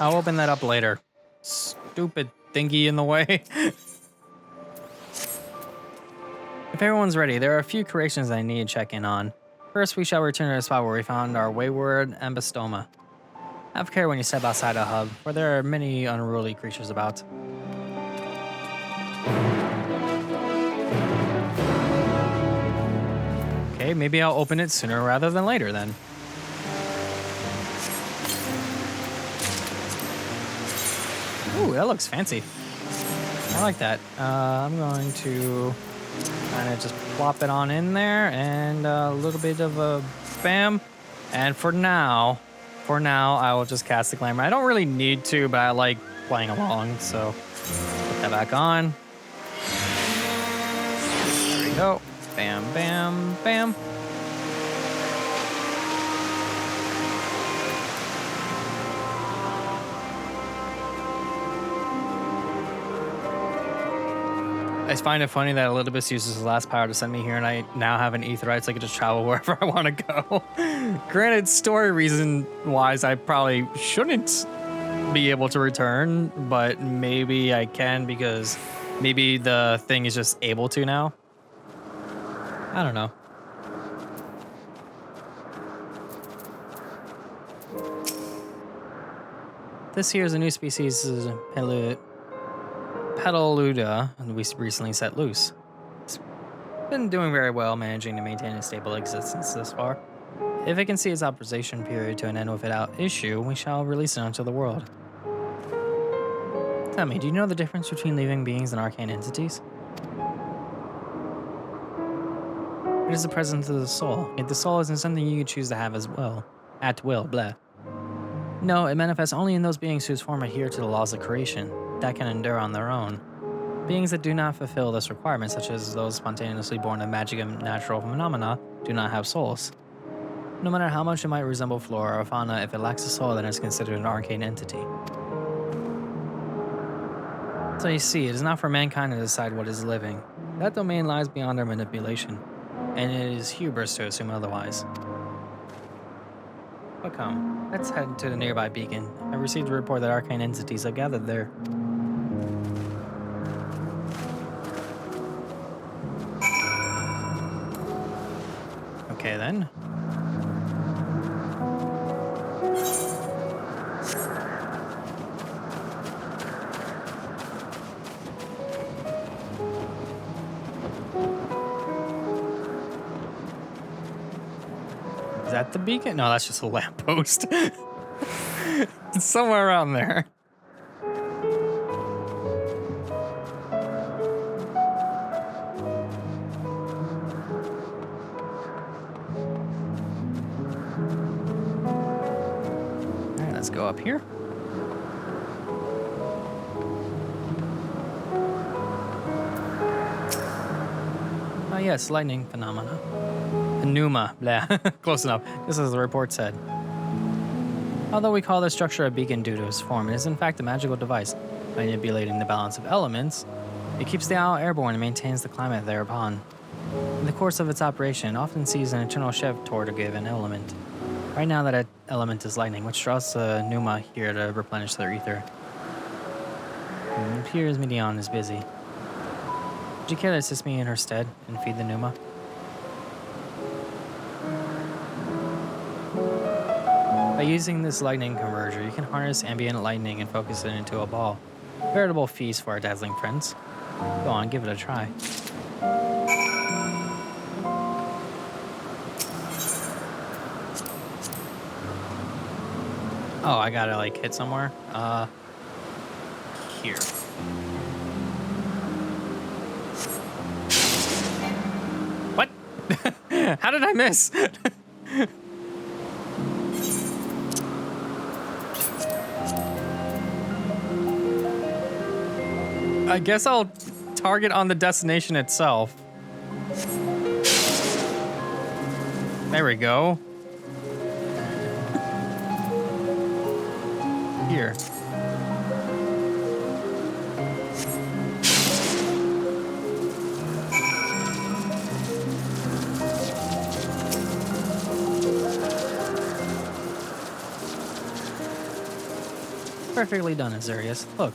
I'll open that up later. Stupid thingy in the way. If everyone's ready, there are a few creations I need to check in on. First, we shall return to the spot where we found our wayward ambystoma. Have care when you step outside a hub, for there are many unruly creatures about. Okay, maybe I'll open it sooner rather than later then. Ooh, that looks fancy. I like that. I'm going to kind of just plop it on in there and a little bit of a bam. And for now, I will just cast the glamour. I don't really need to, but I like playing along, so put that back on. There we go. Bam, bam, bam. I find it funny that Elidibus uses his last power to send me here, and I now have an ether right, so I can just travel wherever I want to go. Granted, story reason-wise, I probably shouldn't be able to return, but maybe I can because maybe the thing is just able to now. I don't know. This here is a new species, Petaluda, and we recently set loose. It's been doing very well, managing to maintain a stable existence thus far. If it can see its observation period to an end without issue, we shall release it onto the world. Tell me, do you know the difference between living beings and arcane entities? It is the presence of the soul, yet the soul isn't something you could choose to have as well. At will, blah. No, it manifests only in those beings whose form adhere to the laws of creation, that can endure on their own. Beings that do not fulfill this requirement, such as those spontaneously born of magic and natural phenomena, do not have souls. No matter how much it might resemble flora or fauna, if it lacks a soul, then it's considered an arcane entity. So you see, it is not for mankind to decide what is living. That domain lies beyond our manipulation, and it is hubris to assume otherwise. But come, let's head to the nearby beacon. I received a report that arcane entities have gathered there. Okay then. Is that the beacon? No, that's just a lamppost. It's somewhere around there. All right, let's go up here. Oh yes, lightning phenomena. Pneuma, blah, close enough. This is the report said. Although we call this structure a beacon due to its form, it is in fact a magical device, manipulating the balance of elements. It keeps the owl airborne and maintains the climate thereupon. In the course of its operation, it often sees an internal shift toward a given element. Right now that element is lightning, which draws the pneuma here to replenish their ether. It appears Midian is busy. Would you care to assist me in her stead and feed the pneuma? By using this lightning converger, you can harness ambient lightning and focus it into a ball. Veritable feast for our dazzling friends. Go on, give it a try. Oh, I gotta like hit somewhere? Here. What? How did I miss? I guess I'll target on the destination itself. There we go. Here. Perfectly done, Azurius. Look.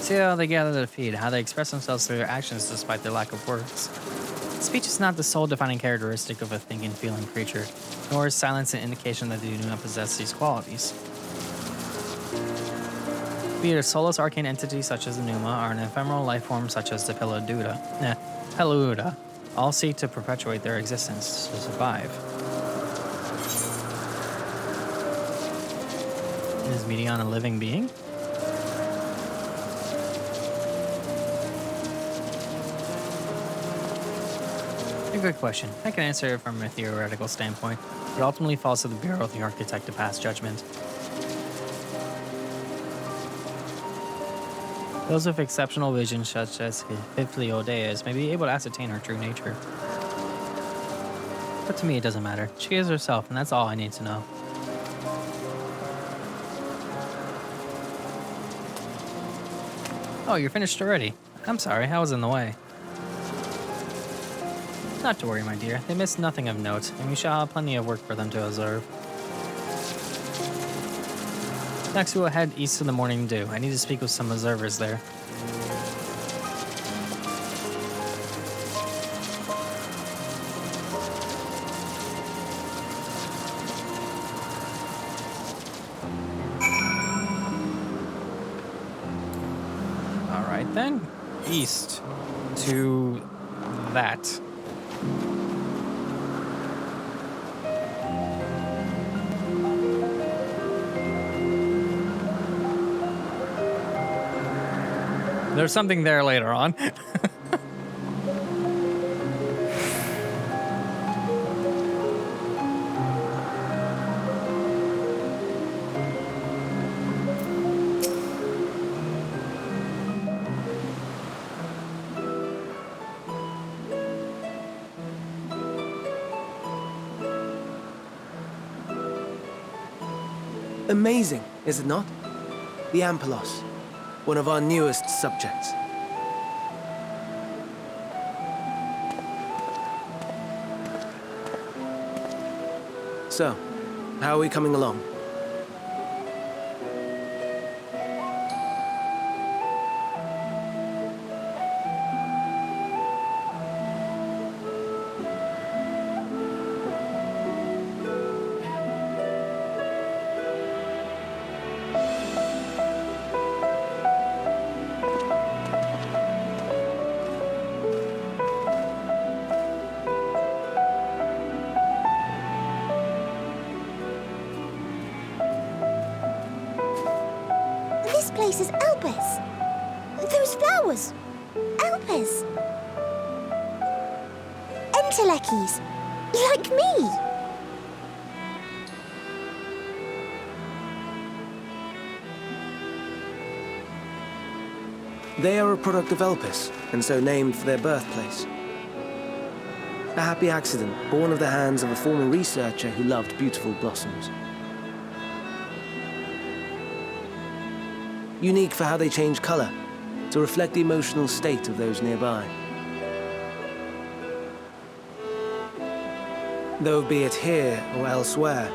See how they gather to feed, how they express themselves through their actions despite their lack of words. Speech is not the sole defining characteristic of a thinking, feeling creature, nor is silence an indication that they do not possess these qualities. Be it a soulless arcane entity such as the Pneuma, or an ephemeral life form such as the Peluda, all seek to perpetuate their existence to survive. Is Medion a living being? A good question. I can answer it from a theoretical standpoint. It ultimately falls to the Bureau of the Architect to pass judgment. Those with exceptional vision, such as Hifliodeas, may be able to ascertain her true nature. But to me, it doesn't matter. She is herself, and that's all I need to know. Oh, you're finished already. I'm sorry, I was in the way. Not to worry, my dear. They missed nothing of note, and we shall have plenty of work for them to observe. Next, we will head east to the Morning Dew. I need to speak with some observers there. All right, then. East to that. There's something there later on. Amazing, is it not? The Ampelos, one of our newest subjects. So, how are we coming along? This place is Elpis. Those flowers. Elpis. Entelekis. Like me. They are a product of Elpis, and so named for their birthplace. A happy accident, born of the hands of a former researcher who loved beautiful blossoms. Unique for how they change color, to reflect the emotional state of those nearby. Though be it here or elsewhere,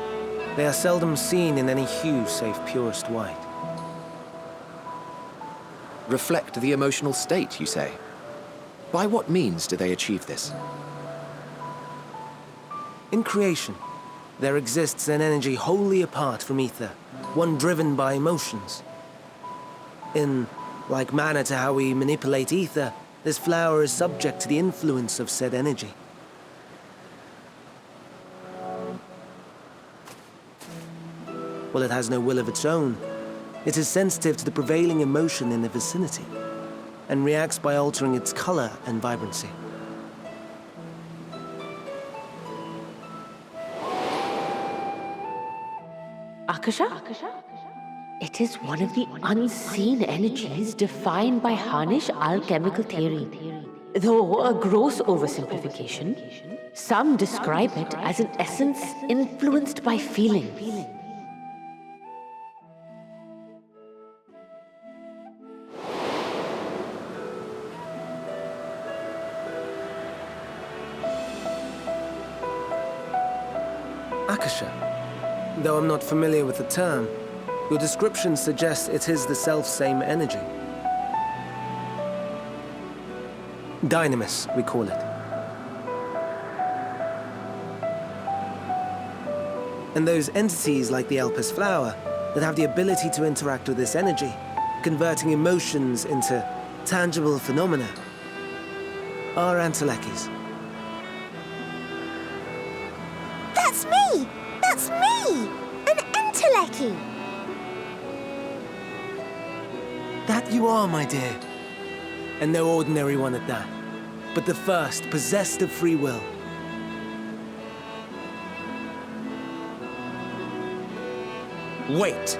they are seldom seen in any hue save purest white. Reflect the emotional state, you say? By what means do they achieve this? In creation, there exists an energy wholly apart from ether, one driven by emotions. In like manner to how we manipulate ether, this flower is subject to the influence of said energy. While it has no will of its own, it is sensitive to the prevailing emotion in the vicinity, and reacts by altering its color and vibrancy. Akasha? It is one of the unseen energies defined by Harnish alchemical theory. Though a gross oversimplification, some describe it as an essence influenced by feeling. Akasha. Though I'm not familiar with the term, your description suggests it is the self-same energy. Dynamis, we call it. And those entities like the Elpis flower that have the ability to interact with this energy, converting emotions into tangible phenomena, are Entelekis. That's me! That's me! An Enteleki! That you are, my dear. And no ordinary one at that, but the first possessed of free will. Wait.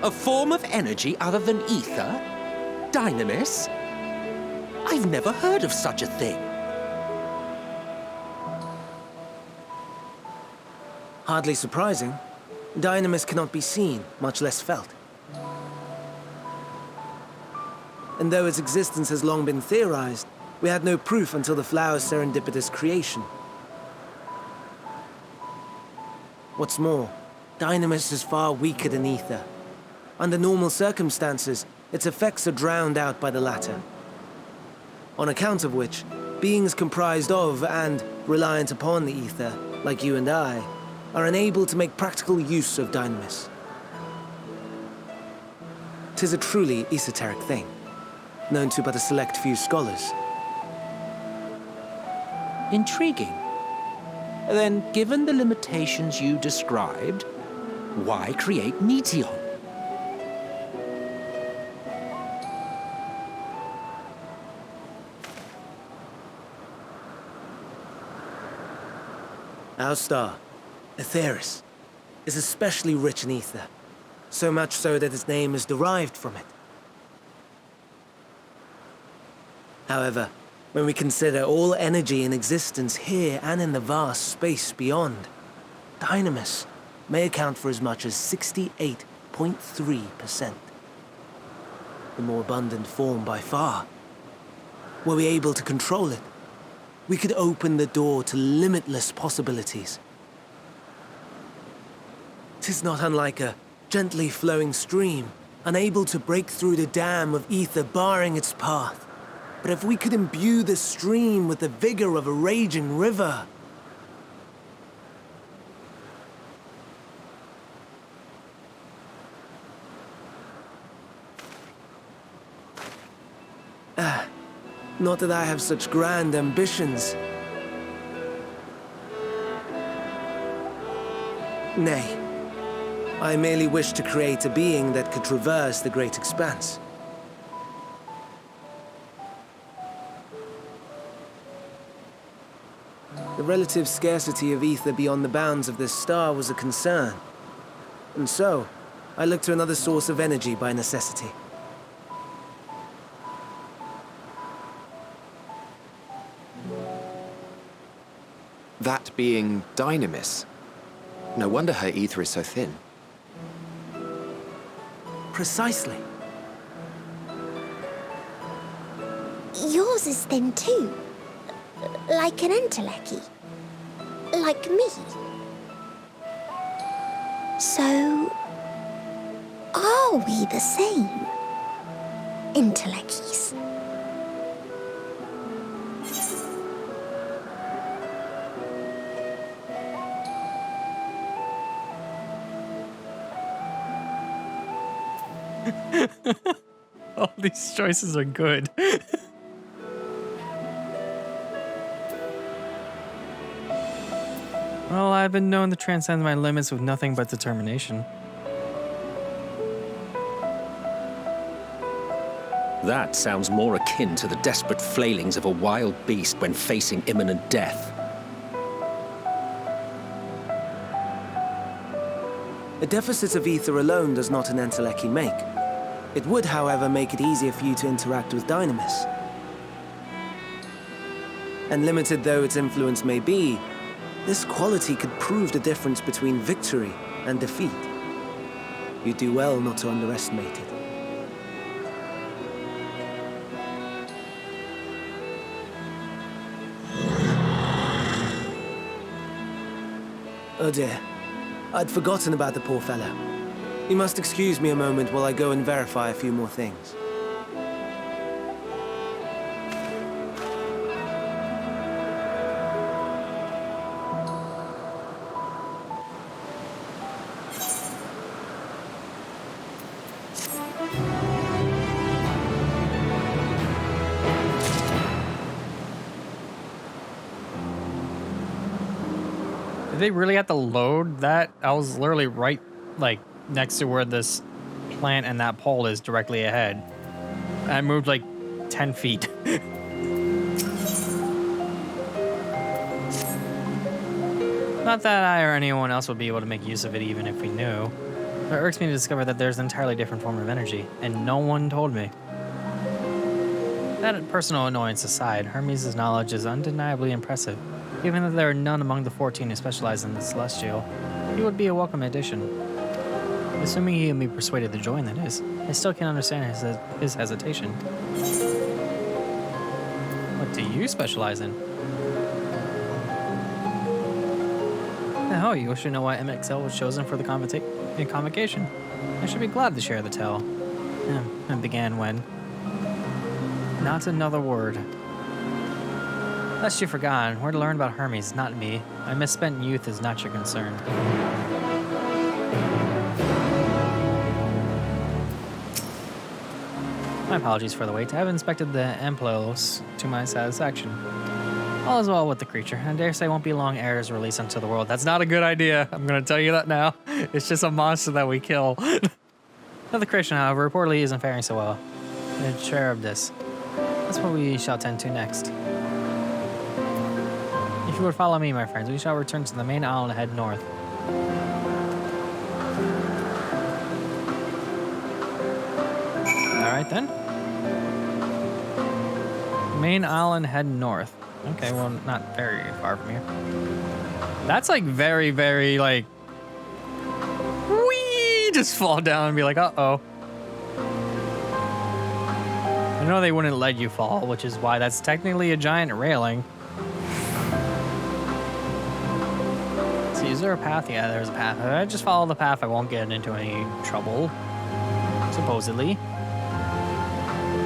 A form of energy other than ether? Dynamis? I've never heard of such a thing. Hardly surprising. Dynamis cannot be seen, much less felt. And though its existence has long been theorized, we had no proof until the flower's serendipitous creation. What's more, Dynamis is far weaker than ether. Under normal circumstances, its effects are drowned out by the latter. On account of which, beings comprised of and reliant upon the ether, like you and I, are unable to make practical use of Dynamis. 'Tis a truly esoteric thing, known to but a select few scholars. Intriguing. Then, given the limitations you described, why create Meteon? Our star, Aetheris, is especially rich in ether, so much so that its name is derived from it. However, when we consider all energy in existence here and in the vast space beyond, Dynamis may account for as much as 68.3%. The more abundant form by far. Were we able to control it, we could open the door to limitless possibilities. 'Tis not unlike a gently flowing stream, unable to break through the dam of ether barring its path. But if we could imbue the stream with the vigor of a raging river... Not that I have such grand ambitions. Nay, I merely wish to create a being that could traverse the great expanse. The relative scarcity of ether beyond the bounds of this star was a concern. And so, I looked to another source of energy by necessity. That being Dynamis. No wonder her ether is so thin. Precisely. Yours is thin too. Like an entelechy. Like me. So, are we the same? Entelecchies. All these choices are good. Well, I've been known to transcend my limits with nothing but determination. That sounds more akin to the desperate flailings of a wild beast when facing imminent death. A deficit of ether alone does not an entelechy make. It would, however, make it easier for you to interact with Dynamis. And limited though its influence may be, this quality could prove the difference between victory and defeat. You do well not to underestimate it. Oh dear. I'd forgotten about the poor fellow. You must excuse me a moment while I go and verify a few more things. Did they really have to load that? I was literally right, like, next to where this plant and that pole is directly ahead. I moved like 10 feet. Not that I or anyone else would be able to make use of it even if we knew. It irks me to discover that there's an entirely different form of energy, and no one told me. That personal annoyance aside, Hermes' knowledge is undeniably impressive. Given that there are none among the 14 who specialize in the celestial, he would be a welcome addition. Assuming he can be persuaded to join, that is, I still can't understand his hesitation. What do you specialize in? Oh, you should know why MXL was chosen for the convocation. I should be glad to share the tale. It began when... Not another word. Lest you forgot, we're to learn about Hermes, not me. My misspent youth is not your concern. My apologies for the wait. I have inspected the Amplos to my satisfaction. All is well with the creature. I dare say it won't be long ere it is released into the world. That's not a good idea. I'm going to tell you that now. It's just a monster that we kill. The creation, however, reportedly isn't faring so well. The Charybdis. That's what we shall tend to next. If you would follow me, my friends, we shall return to the main island and head north. Alright then. Main island, head north. Okay, well, not very far from here. That's like very, very like... Whee! Just fall down and be like, uh-oh. I know they wouldn't let you fall, which is why that's technically a giant railing. So is there a path? Yeah, there's a path. If I just follow the path, I won't get into any trouble. Supposedly.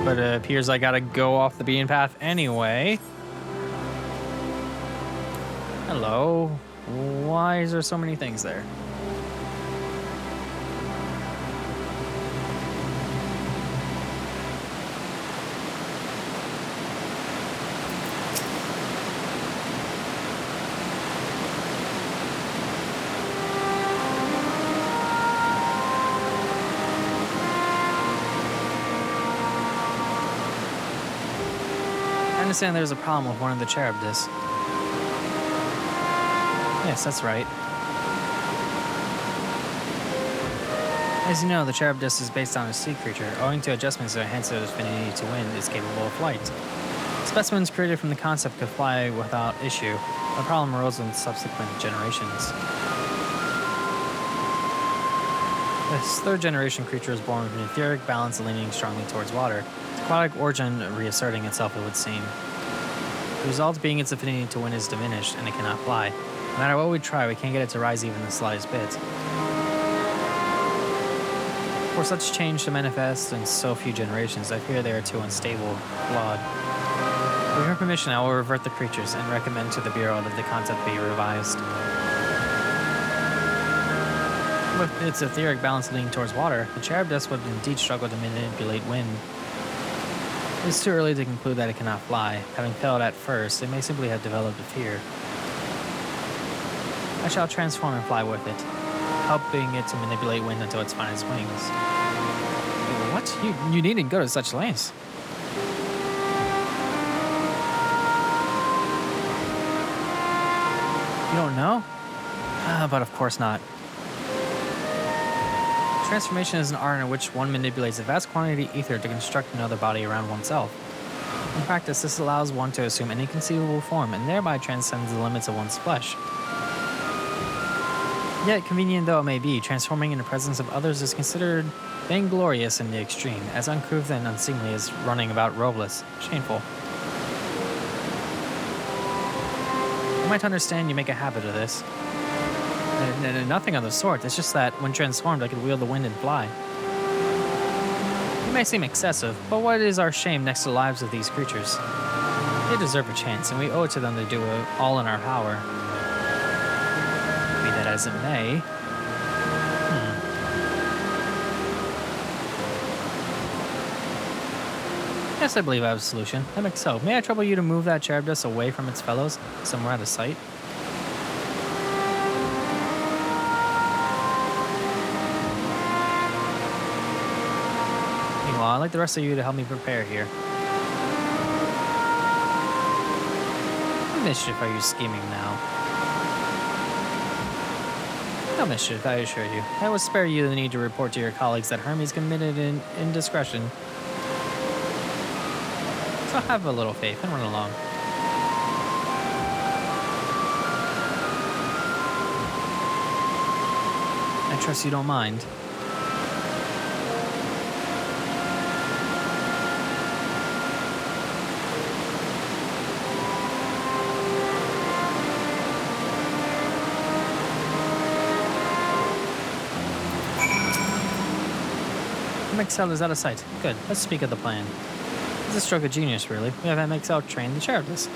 But it appears I gotta go off the beaten path anyway. Hello. Why is there so many things there? I understand there's a problem with one of the Charybdis. Yes, that's right. As you know, the Charybdis is based on a sea creature. Owing to adjustments that enhance its affinity to wind, is capable of flight. Specimens created from the concept could fly without issue. The problem arose in subsequent generations. This third generation creature is born with an etheric balance leaning strongly towards water. Its aquatic origin reasserting itself, it would seem. The result being its affinity to wind is diminished, and it cannot fly. No matter what we try, we can't get it to rise even the slightest bit. For such change to manifest in so few generations, I fear they are too unstable, flawed. With your permission, I will revert the creatures and recommend to the Bureau that the concept be revised. With its etheric balance leaning towards water, the Charybdis would indeed struggle to manipulate wind. It is too early to conclude that it cannot fly. Having failed at first, it may simply have developed a fear. I shall transform and fly with it, helping it to manipulate wind until it finds its wings. What? You needn't go to such lengths. You don't know? But of course not. Transformation is an art in which one manipulates a vast quantity of ether to construct another body around oneself. In practice, this allows one to assume any conceivable form and thereby transcends the limits of one's flesh. Yet, convenient though it may be, transforming in the presence of others is considered vainglorious in the extreme, as uncouth and unseemly as running about robeless. Shameful. I might understand you make a habit of this. Nothing of the sort. It's just that, when transformed, I could wield the wind and fly. It may seem excessive, but what is our shame next to the lives of these creatures? They deserve a chance, and we owe it to them to do it all in our power. Be that as it may. Yes, I believe I have a solution. That makes so. May I trouble you to move that Charybdis away from its fellows, somewhere out of sight? Meanwhile, I'd like the rest of you to help me prepare here. What mischief are you scheming now? No mischief, I assure you. I will spare you the need to report to your colleagues that Hermes committed an indiscretion. So have a little faith and run along. I trust you don't mind. MXL is out of sight. Good. Let's speak of the plan. It's a stroke of genius, really. We have MXL train the chair of this.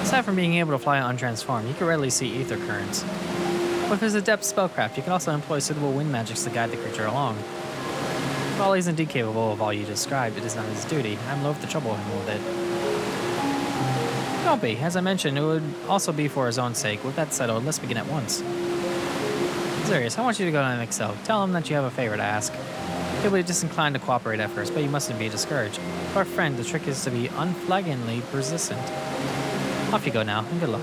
Aside from being able to fly untransformed, you can readily see ether currents. With his adept spellcraft, you can also employ suitable wind magics to guide the creature along. While he's indeed capable of all you described, it is not his duty. I'm loath to trouble him with it. Don't be. As I mentioned, it would also be for his own sake. With that settled, let's begin at once. Serious, I want you to go to MXL. Tell him that you have a favor to ask. He'll be disinclined to cooperate at first, but you mustn't be discouraged. For a friend, the trick is to be unflaggingly persistent. Off you go now, and good luck.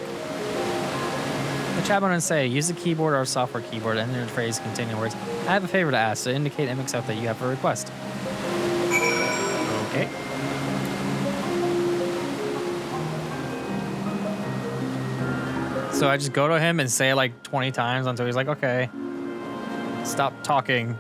The chat button say, use a keyboard or a software keyboard and enter the phrase containing words. I have a favor to ask to indicate MXL that you have a request. Okay. So I just go to him and say it like 20 times until he's like, okay, stop talking.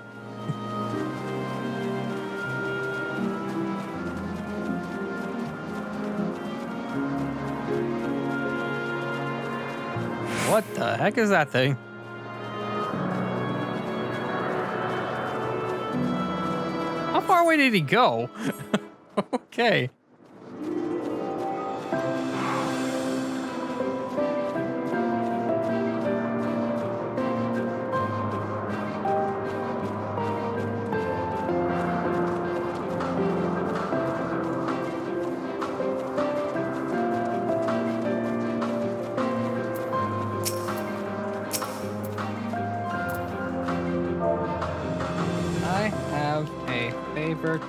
What the heck is that thing? How far away did he go? Okay.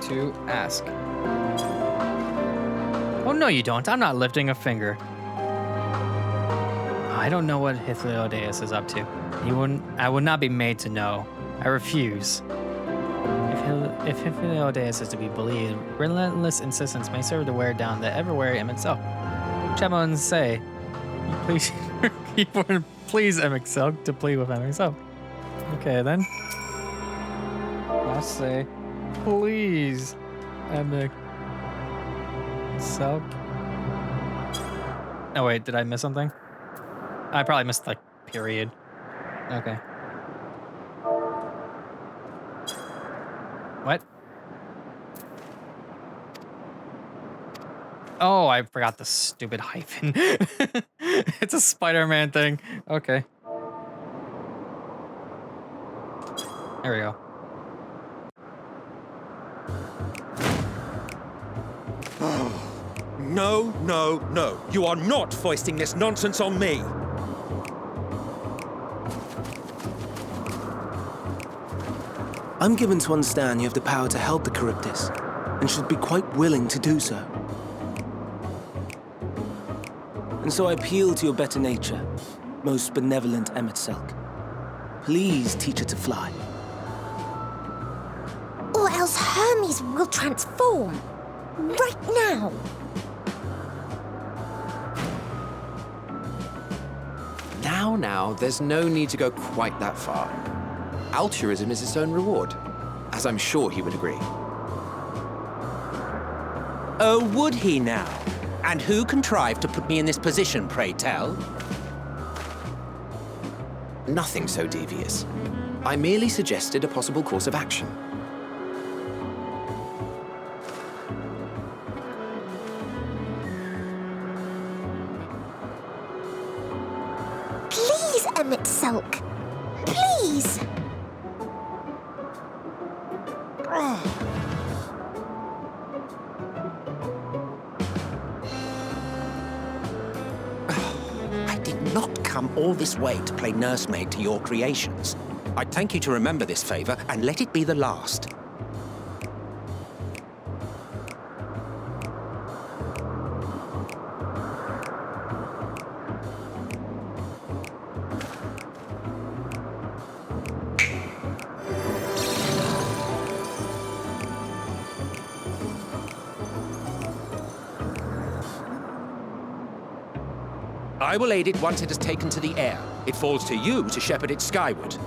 To ask. Oh, no, you don't. I'm not lifting a finger. I don't know what Hythlodeus is up to. I would not be made to know. I refuse. If Hythlodeus is to be believed, relentless insistence may serve to wear down the ever-wary MXL. Chabons say, please, keyboard, please MXL to plead with MXL. Okay, then. I'll say, please, MXL. Oh, wait, did I miss something? I probably missed, like, period. Okay. What? Oh, I forgot the stupid hyphen. It's a Spider-Man thing. Okay. There we go. No, no, no. You are not foisting this nonsense on me. I'm given to understand you have the power to help the Charybdis, and should be quite willing to do so. And so I appeal to your better nature, most benevolent Emet-Selch. Please teach her to fly. Or else Hermes will transform. Right now. Now, there's no need to go quite that far. Altruism is its own reward, as I'm sure he would agree. Oh, would he now? And who contrived to put me in this position, pray tell? Nothing so devious. I merely suggested a possible course of action. Please, Emet-Selch. Please. I did not come all this way to play nursemaid to your creations. I'd thank you to remember this favor and let it be the last. I will aid it once it has taken to the air. It falls to you to shepherd it skyward.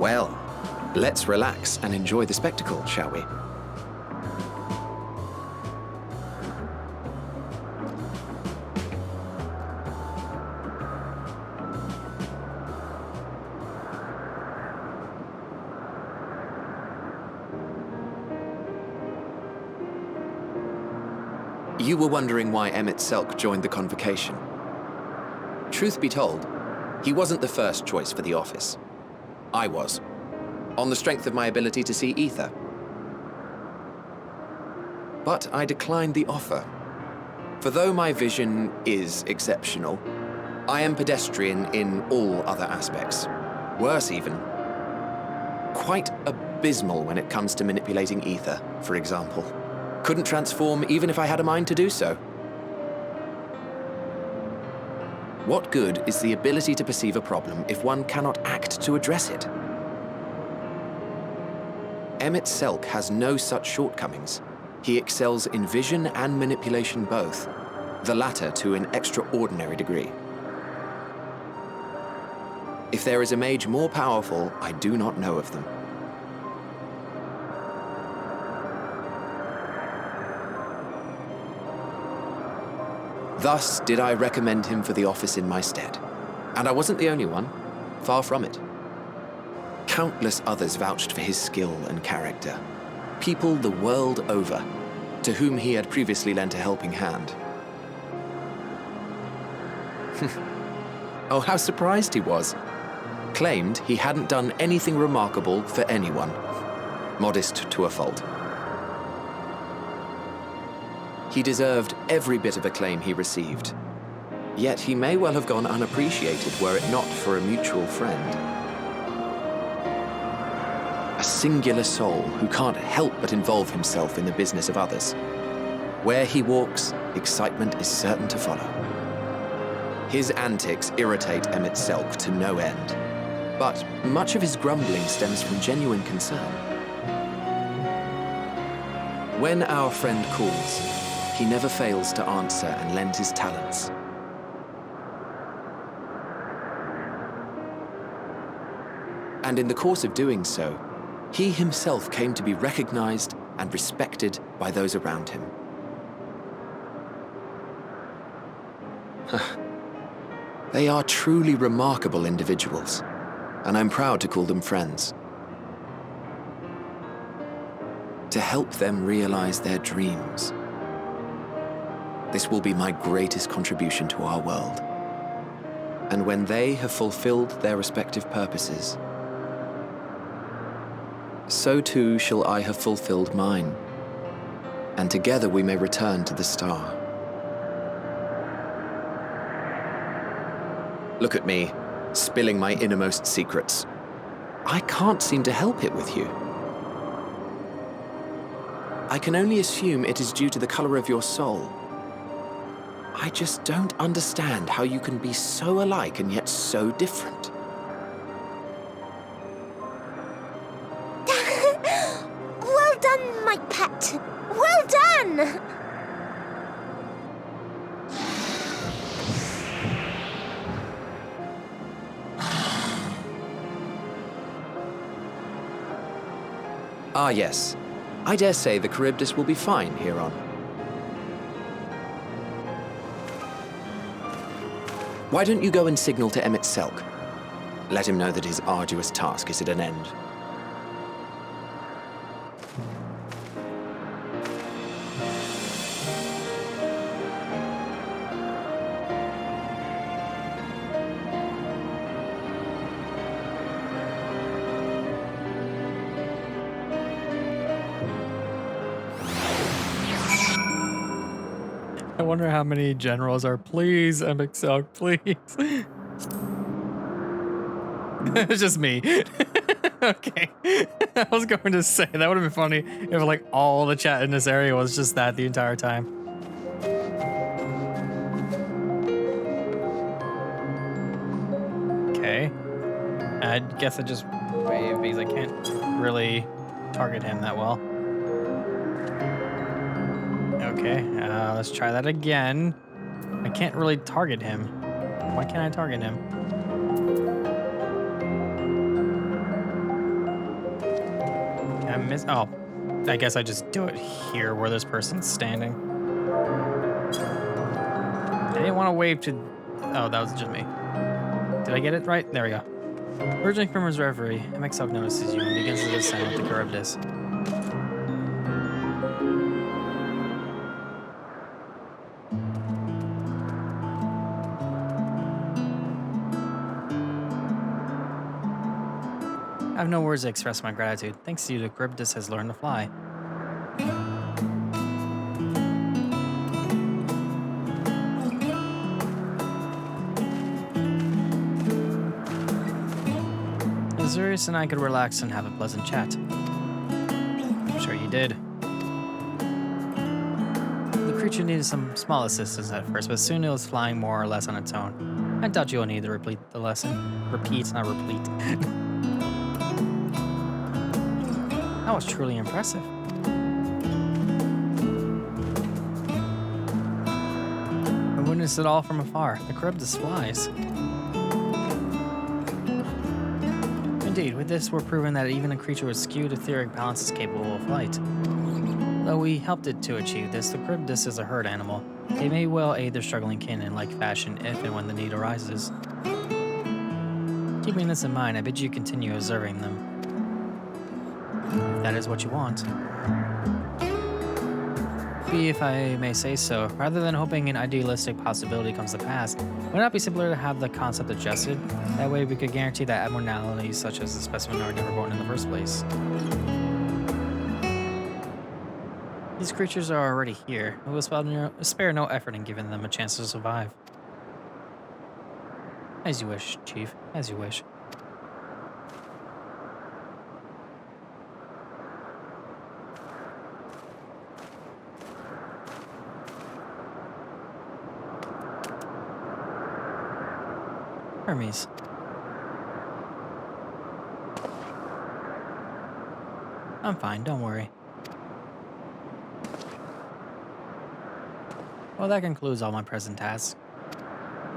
Well, let's relax and enjoy the spectacle, shall we? You were wondering why Emmett Selk joined the convocation. Truth be told, he wasn't the first choice for the office. I was, on the strength of my ability to see ether. But I declined the offer. For though my vision is exceptional, I am pedestrian in all other aspects. Worse even, quite abysmal when it comes to manipulating ether, for example. Couldn't transform even if I had a mind to do so. What good is the ability to perceive a problem if one cannot act to address it? Emmett Selk has no such shortcomings. He excels in vision and manipulation both, the latter to an extraordinary degree. If there is a mage more powerful, I do not know of them. Thus did I recommend him for the office in my stead. And I wasn't the only one. Far from it. Countless others vouched for his skill and character. People the world over, to whom he had previously lent a helping hand. Oh, how surprised he was. Claimed he hadn't done anything remarkable for anyone. Modest to a fault. He deserved every bit of acclaim he received. Yet he may well have gone unappreciated were it not for a mutual friend. A singular soul who can't help but involve himself in the business of others. Where he walks, excitement is certain to follow. His antics irritate Emmett Selk to no end. But much of his grumbling stems from genuine concern. When our friend calls, he never fails to answer and lend his talents. And in the course of doing so, he himself came to be recognized and respected by those around him. They are truly remarkable individuals, and I'm proud to call them friends. To help them realize their dreams. This will be my greatest contribution to our world. And when they have fulfilled their respective purposes, so too shall I have fulfilled mine, and together we may return to the star. Look at me, spilling my innermost secrets. I can't seem to help it with you. I can only assume it is due to the color of your soul. I just don't understand how you can be so alike and yet so different. Well done, my pet. Well done! Ah, yes. I dare say the Charybdis will be fine here on. Why don't you go and signal to Emmett Selk? Let him know that his arduous task is at an end. wonder how many generals are. Please, MXL, please. It's just me. Okay. I was going to say that would have been funny if like all the chat in this area was just that the entire time. Okay. I guess I just wave because I can't really target him that well. Okay, let's try that again. I can't really target him. Why can't I target him? Can I miss? Oh, I guess I just do it here where this person's standing. I didn't want to wave to... Oh, that was just me. Did I get it right? There we go. Emerging from his reverie, MXL notices you and begins to descend with the Charybdis. I have no words to express my gratitude. Thanks to you, the Charybdis has learned to fly. Azurius and I could relax and have a pleasant chat. I'm sure you did. The creature needed some small assistance at first, but soon it was flying more or less on its own. I doubt you'll need to repeat the lesson. Repeat, not replete. That was truly impressive. I witnessed it all from afar. The Charybdis flies. Indeed, with this we're proving that even a creature with skewed etheric balance is capable of flight. Though we helped it to achieve this, the Charybdis is a herd animal. They may well aid their struggling kin in like fashion if and when the need arises. Keeping this in mind, I bid you continue observing them. If that is what you want. Be, if I may say so, rather than hoping an idealistic possibility comes to pass, would it not be simpler to have the concept adjusted? That way we could guarantee that abnormalities such as the specimen are never born in the first place. These creatures are already here. We will spare no effort in giving them a chance to survive. As you wish, Chief. As you wish. Hermes. I'm fine, don't worry. Well, that concludes all my present tasks.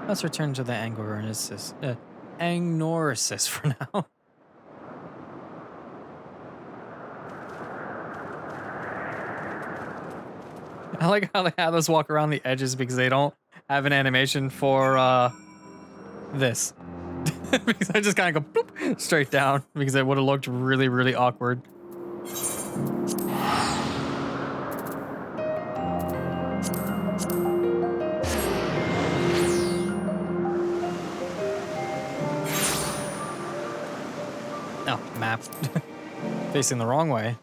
Let's return to the Angnoresis for now. I like how they have us walk around the edges because they don't have an animation for this. Because I just kind of go boop, straight down because it would have looked really, really awkward. Oh, map. Facing the wrong way.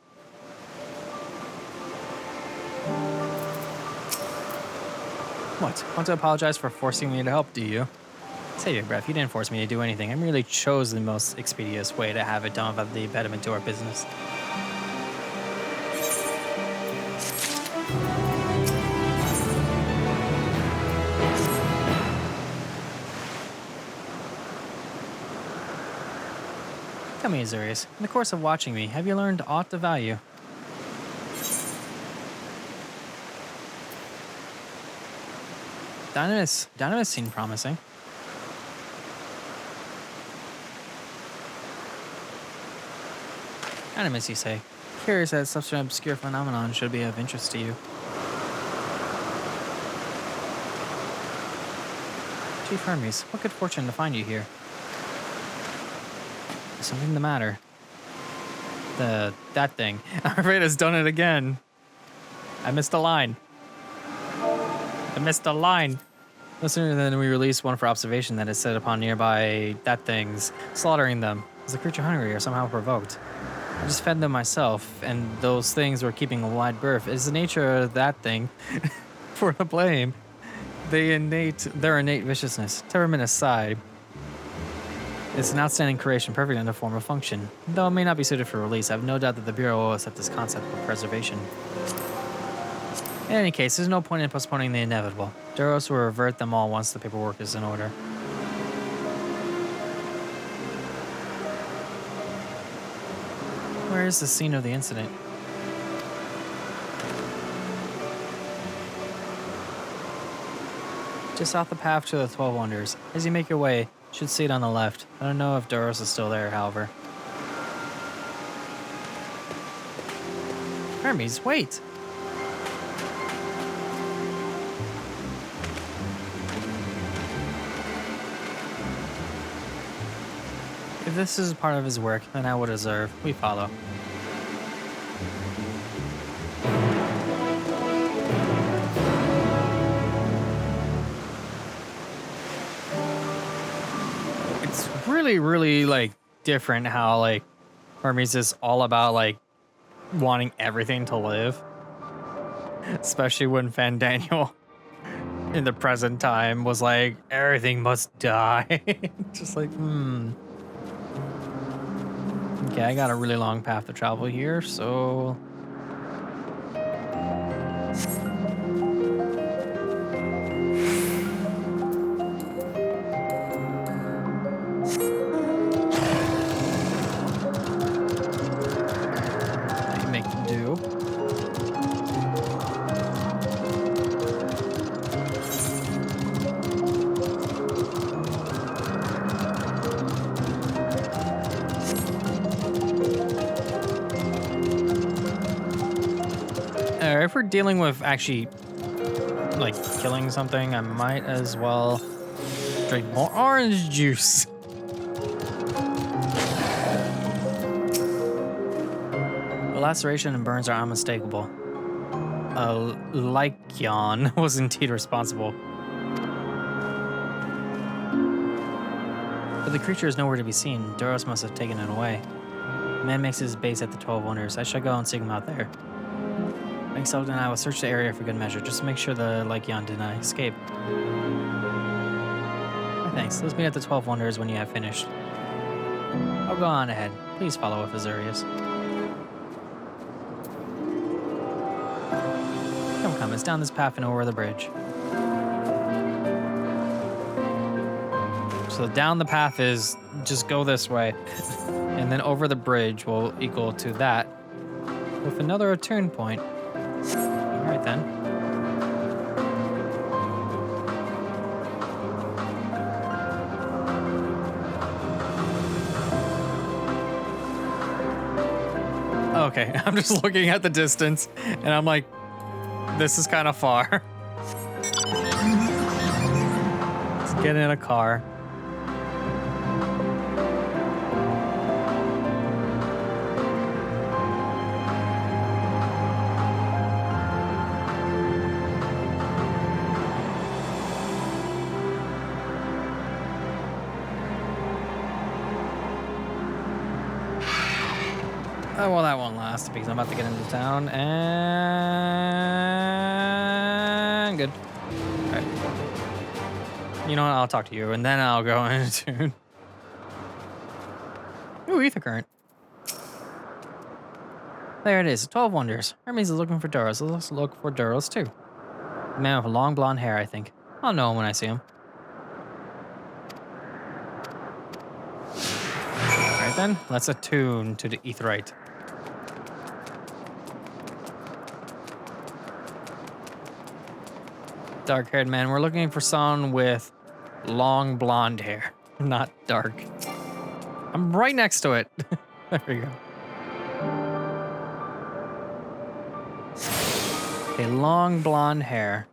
What? Want to apologize for forcing me to help, do you? Save your breath. You didn't force me to do anything. I merely chose the most expeditious way to have it done without the impediment to our business. Tell me, Azurius, in the course of watching me, have you learned aught of value? Dynamis seemed promising. Dynamis, you say? Curious that such an obscure phenomenon should be of interest to you. Chief Hermes, what good fortune to find you here. Is something the matter? That thing. I'm afraid it's done it again. I missed a line. No sooner than we release one for observation that is set upon nearby that things, slaughtering them. Is the creature hungry or somehow provoked? I just fed them myself, and those things were keeping a wide berth. Is the nature of that thing for the blame. Their innate viciousness, temperament aside, it's an outstanding creation, perfect in the form of function. Though it may not be suited for release, I have no doubt that the Bureau will accept this concept for preservation. In any case, there's no point in postponing the inevitable. Duros will revert them all once the paperwork is in order. Where is the scene of the incident? Just off the path to the 12 Wonders. As you make your way, you should see it on the left. I don't know if Duros is still there, however. Hermes, wait! If this is part of his work, then I would observe. We follow. It's really, like, different how, like, Hermes is all about, like, wanting everything to live. Especially when Fandaniel in the present time was like, everything must die. Just like, Okay, I got a really long path to travel here, so... make do. If we're dealing with actually, like, killing something, I might as well drink more orange juice. The laceration and burns are unmistakable. Lycion was indeed responsible. But the creature is nowhere to be seen. Duros must have taken it away. The man makes his base at the 12 Wonders. I shall go and seek him out there. XIV and I will search the area for good measure, just to make sure the Lycion did not escape. Thanks. Let's meet at the 12 Wonders when you have finished. I'll go on ahead. Please follow with Azurius. Come, it's down this path and over the bridge. So down the path is just go this way, and then over the bridge will equal to that, with another return point. All right then. Okay, I'm just looking at the distance, and I'm like, this is kind of far. Let's get in a car. Oh, well, that won't last because I'm about to get into town and good. All right. You know what? I'll talk to you and then I'll go into. Ooh, ether current. There it is. 12 Wonders. Hermes is looking for Duros. Let's look for Duros too. A man with long blonde hair, I think. I'll know him when I see him. All right then. Let's attune to the etherite. Dark-haired man. We're looking for someone with long blonde hair, not dark. I'm right next to it. There we go. Okay, long blonde hair.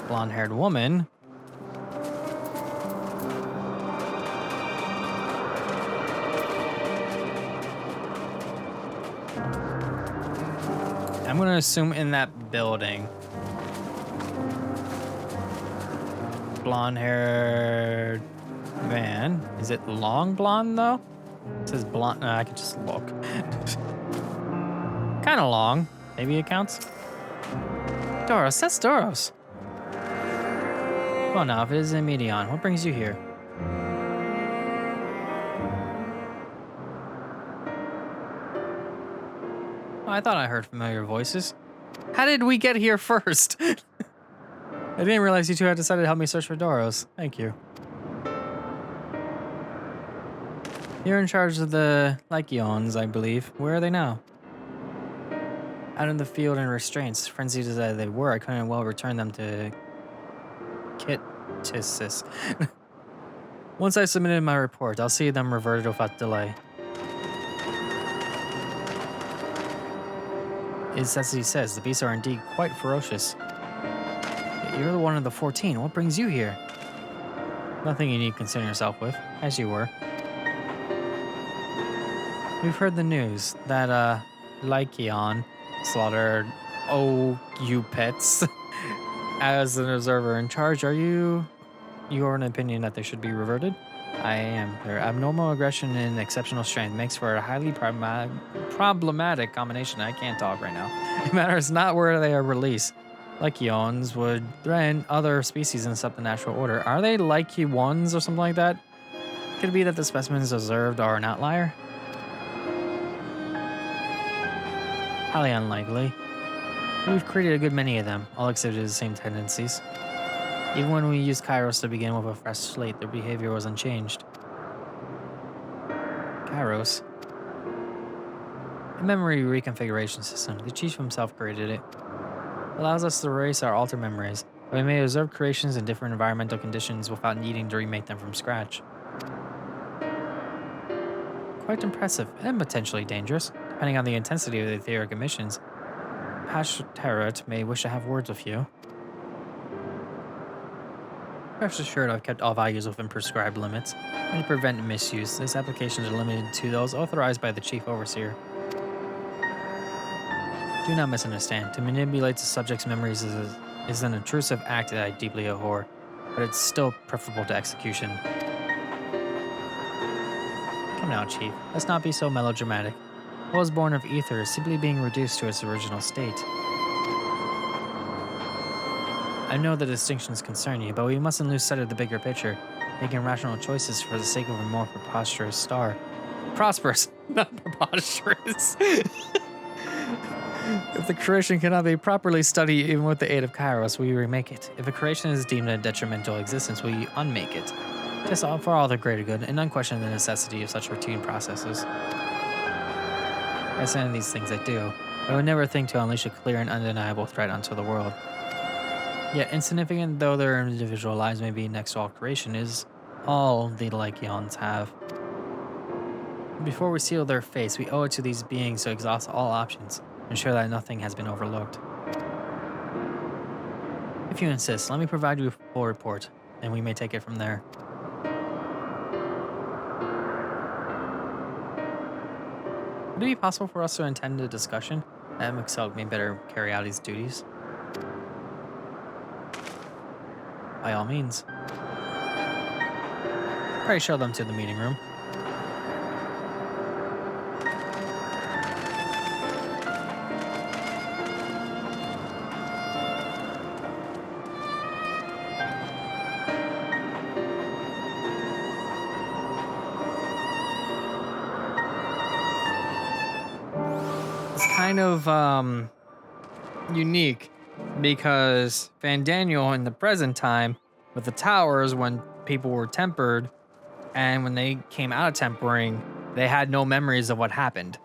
Blonde-haired woman. I'm gonna assume in that building. Blonde-haired man. Is it long blonde though? It says blonde. I could just look. Kind of long. Maybe it counts. Doros, that's Doros. Well, now, if it isn't Medion, what brings you here? Oh, I thought I heard familiar voices. How did we get here first? I didn't realize you two had decided to help me search for Doros. Thank you. You're in charge of the Lycaons, I believe. Where are they now? Out in the field in restraints. Frenzied as they were, I couldn't well return them to Kittisis. Once I submitted my report, I'll see them reverted without delay. It's as he says, the beasts are indeed quite ferocious. Yet you're one of the 14. What brings you here? Nothing you need to concern yourself with, as you were. We've heard the news that, Lycaon slaughtered you pets. As an observer in charge, are you an opinion that they should be reverted? I am. Their abnormal aggression and exceptional strength makes for a highly problematic combination. I can't talk right now. It matters not where they are released. Lycaons would threaten other species and disrupt the natural order. Are they Lycaons or something like that? Could it be that the specimens observed are an outlier? Highly unlikely. We've created a good many of them, all exhibited the same tendencies. Even when we used Kairos to begin with a fresh slate, their behavior was unchanged. Kairos? A memory reconfiguration system. The chief himself created it. It allows us to erase our altered memories, but we may observe creations in different environmental conditions without needing to remake them from scratch. Quite impressive, and potentially dangerous, depending on the intensity of the etheric emissions. Pashtarot may wish to have words with you. Rest assured, I've kept all values within prescribed limits. And to prevent misuse, these applications are limited to those authorized by the Chief Overseer. Do not misunderstand. To manipulate the subject's memories is an intrusive act that I deeply abhor, but it's still preferable to execution. Come now, Chief. Let's not be so melodramatic. What was born of ether is simply being reduced to its original state. I know the distinctions concern you, but we mustn't lose sight of the bigger picture, making rational choices for the sake of a more preposterous star. Prosperous, not preposterous. If the creation cannot be properly studied even with the aid of Kairos, we remake it. If a creation is deemed a detrimental existence, we unmake it. Just for all the greater good, and unquestion the necessity of such routine processes. As any of these things I do, I would never think to unleash a clear and undeniable threat onto the world. Yet, insignificant though their individual lives may be next to all creation, is all the Lycaons have. Before we seal their fates, we owe it to these beings to exhaust all options, ensure that nothing has been overlooked. If you insist, let me provide you with a full report, and we may take it from there. Would it be possible for us to attend a discussion? Mixelk may better carry out his duties. By all means. Pray show them to the meeting room. It's kind of unique because Van Daniel in the present time with the towers, when people were tempered and when they came out of tempering, they had no memories of what happened.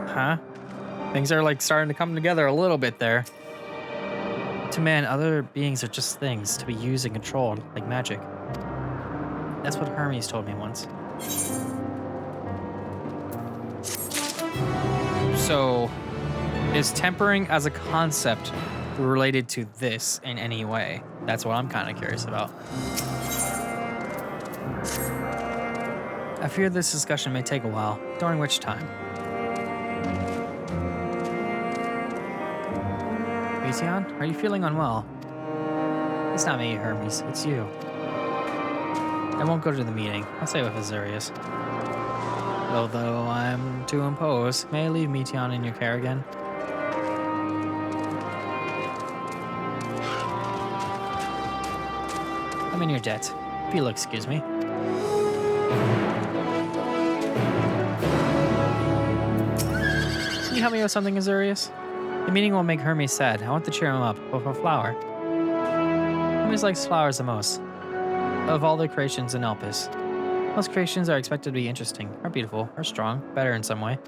Huh? Things are like starting to come together a little bit there. To man, other beings are just things to be used and controlled, like magic. That's what Hermes told me once. So, is tempering as a concept related to this in any way? That's what I'm kind of curious about. I fear this discussion may take a while, during which time. Meteon, are you feeling unwell? It's not me, Hermes, it's you. I won't go to the meeting. I'll stay with Azurius. Although I'm to impose, may I leave Meteon in your care again? I'm in your debt. If you'll excuse me. Can you help me with something, Azurius? The meeting will make Hermes sad. I want to cheer him up with a flower. Hermes likes flowers the most of all the creations in Elpis. Most creations are expected to be interesting, are beautiful, are strong, better in some way.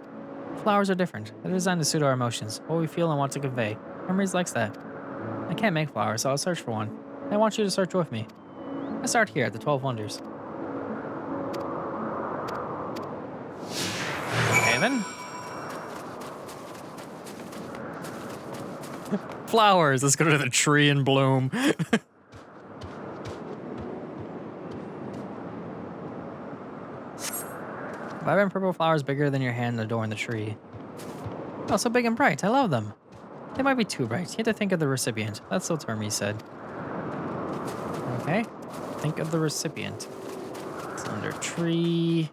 Flowers are different. They're designed to suit our emotions, what we feel and want to convey. Hermes likes that. I can't make flowers, so I'll search for one. I want you to search with me. I start here at the 12 Wonders. Okay then. Flowers. Let's go to the tree in bloom. Vibrant purple flowers bigger than your hand adorn the tree. Oh, so big and bright. I love them. They might be too bright. You have to think of the recipient. That's what Hermes said. Okay. Think of the recipient. It's under tree.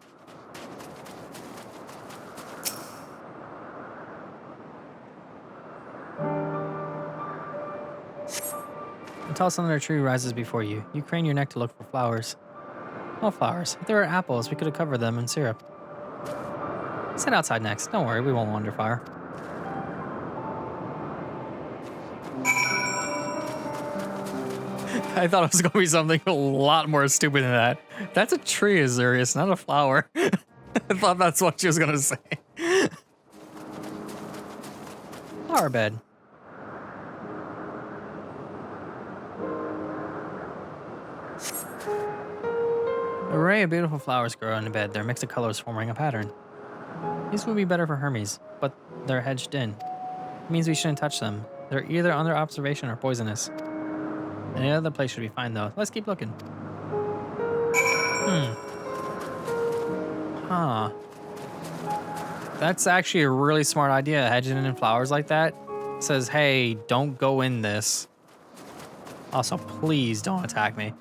A tall slender tree rises before you. You crane your neck to look for flowers. Oh, flowers. If there were apples, we could have covered them in syrup. Let's head outside next. Don't worry, we won't wander far. I thought it was going to be something a lot more stupid than that. That's a tree, Azurius, not a flower. I thought that's what she was going to say. Flower bed. An array of beautiful flowers grow in the bed, their mix of colors forming a pattern. These would be better for Hermes, but they're hedged in. It means we shouldn't touch them. They're either under observation or poisonous. Any other place should be fine, though. Let's keep looking. Huh. That's actually a really smart idea, hedging in flowers like that. It says, hey, don't go in this. Also, please don't attack me.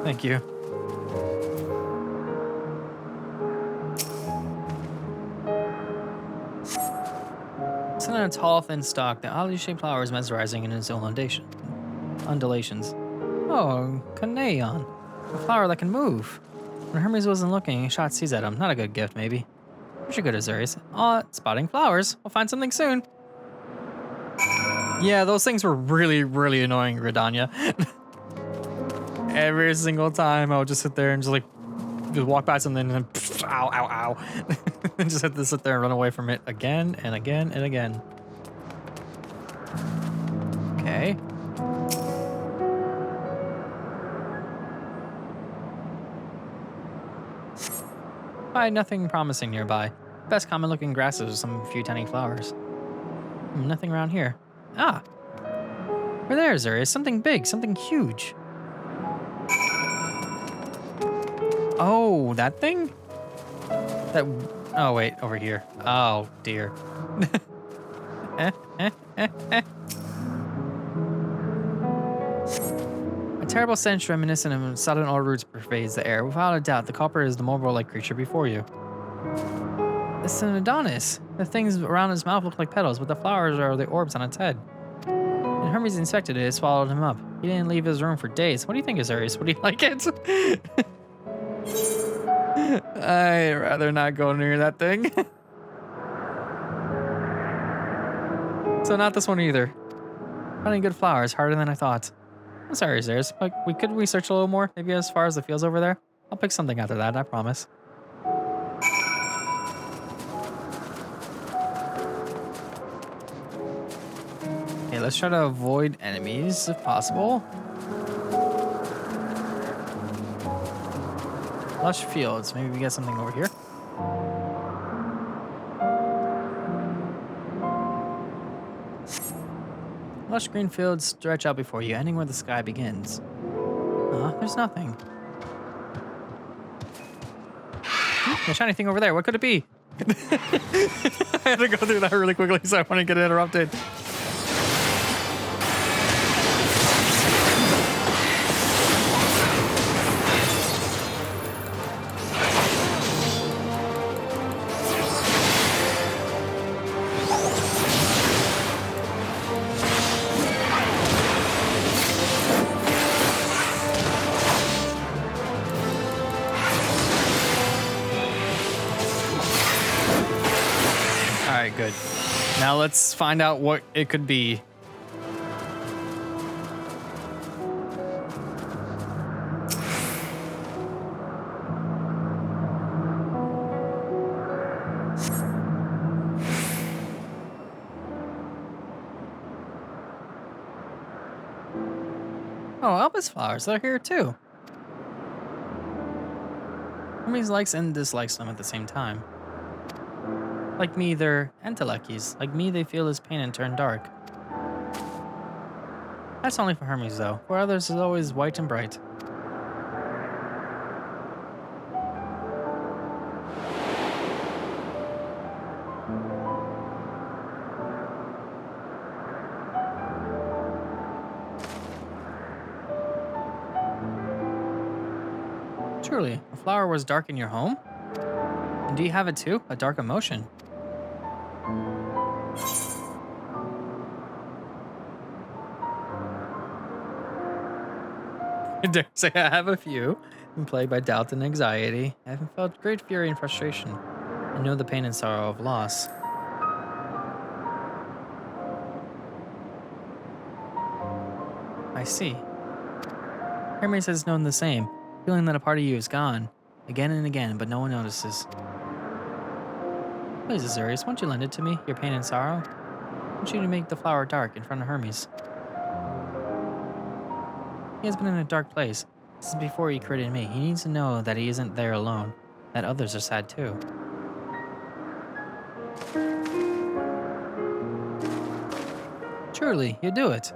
Thank you. Sitting on a tall, thin stalk, the oddly shaped flower is mesmerizing in its undulations. Oh, Canaion. A flower that can move. When Hermes wasn't looking, he shot seeds at him. Not a good gift, maybe. Where's your good, Azurius? Oh, spotting flowers. We'll find something soon. Yeah, those things were really, really annoying, Redania. Every single time I would just sit there and just walk by something and then pff, ow, ow, ow. And just have to sit there and run away from it again and again and again. Okay. Find nothing promising nearby. Best common looking grasses with some few tiny flowers. Nothing around here. Ah! Over there, Azurius. Something big, something huge. Oh, that thing? That. Oh, wait, over here. Oh, dear. A terrible stench reminiscent of sudden old roots pervades the air. Without a doubt, the culprit is the mobile-like creature before you. It's an Adonis. The things around his mouth look like petals, but the flowers are the orbs on its head. When Hermes inspected it, it swallowed him up. He didn't leave his room for days. What do you think, Azurius? Would he like it? I'd rather not go near that thing. So not this one either. Finding good flowers, harder than I thought. I'm sorry, Azurius, but could we search a little more? Maybe as far as the fields over there? I'll pick something after that, I promise. Okay, let's try to avoid enemies if possible. Lush fields. Maybe we get something over here. Lush green fields stretch out before you, ending where the sky begins. There's nothing. A shiny thing over there. What could it be? I had to go through that really quickly so I wouldn't get interrupted. right, good. Now let's find out what it could be. Oh, Elvis flowers, they're here too. Hermes likes and dislikes them at the same time. Like me, they're entelecchies. Like me, they feel his pain and turn dark. That's only for Hermes, though. For others, it's always white and bright. Truly, a flower was dark in your home? And do you have it too? A dark emotion? I dare say I have a few. Been plagued by doubt and anxiety. I have felt great fury and frustration. I know the pain and sorrow of loss. I see. Hermes has known the same, feeling that a part of you is gone, again and again, but no one notices. Please, Azurius, won't you lend it to me, your pain and sorrow? I want you to make the flower dark in front of Hermes. He has been in a dark place since before he created me. He needs to know that he isn't there alone, that others are sad too. Surely, you do it.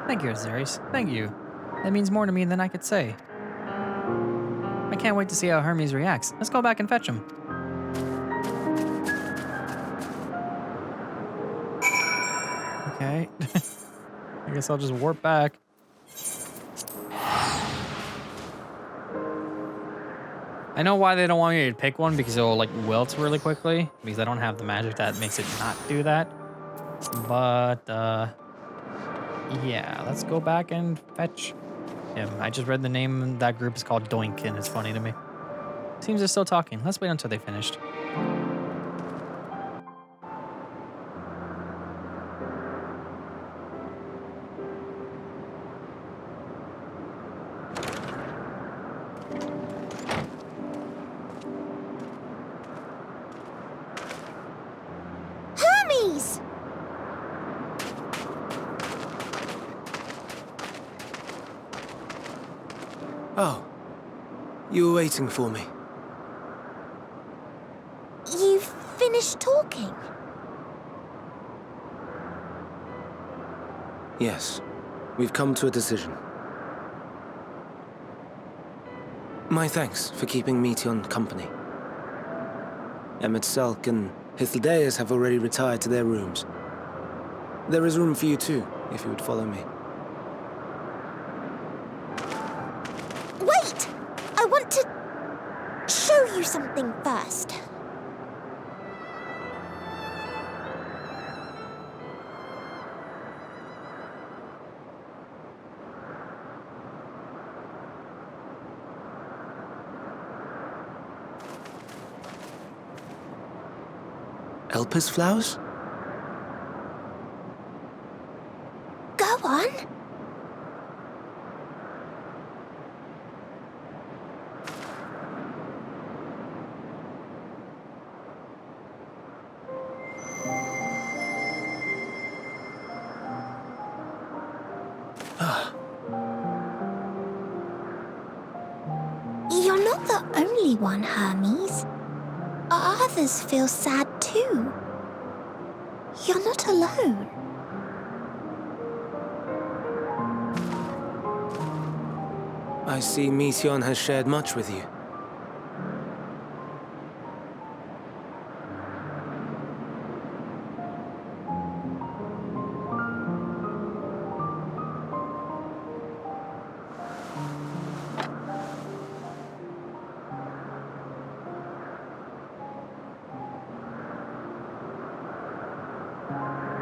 Thank you, Azurius. Thank you. That means more to me than I could say. I can't wait to see how Hermes reacts. Let's go back and fetch him. Okay. I guess I'll just warp back. I know why they don't want me to pick one, because it'll like wilt really quickly, because I don't have the magic that makes it not do that. But yeah, let's go back and fetch him. I just read the name. That group is called Doink, and it's funny to me. Seems they're still talking. Let's wait until they finished. Hermes! Oh, you were waiting for me. You've finished talking? Yes, we've come to a decision. My thanks for keeping Meteon company. Emmett Selk and Hythlodaeus have already retired to their rooms. There is room for you too, if you would follow me. Wait! I want to show you something first. Elpis flowers? Go on. You're not the only one, Hermes. Others feel sad too. You're not alone. I see Meteon has shared much with you.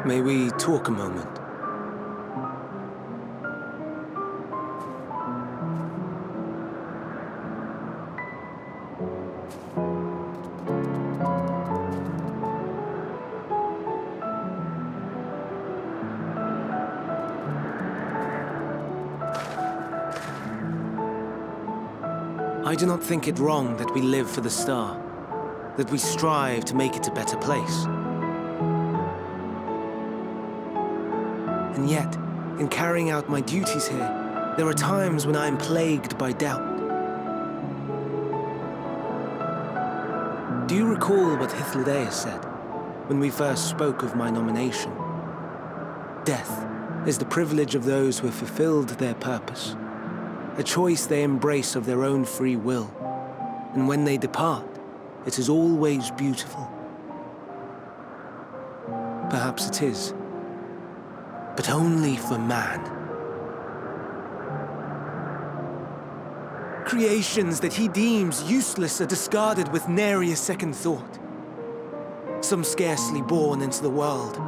May we talk a moment? I do not think it wrong that we live for the star, that we strive to make it a better place. And yet, in carrying out my duties here, there are times when I am plagued by doubt. Do you recall what Hythlodaeus said when we first spoke of my nomination? Death is the privilege of those who have fulfilled their purpose, a choice they embrace of their own free will, and when they depart, it is always beautiful. Perhaps it is, but only for man. Creations that he deems useless are discarded with nary a second thought. Some scarcely born into the world,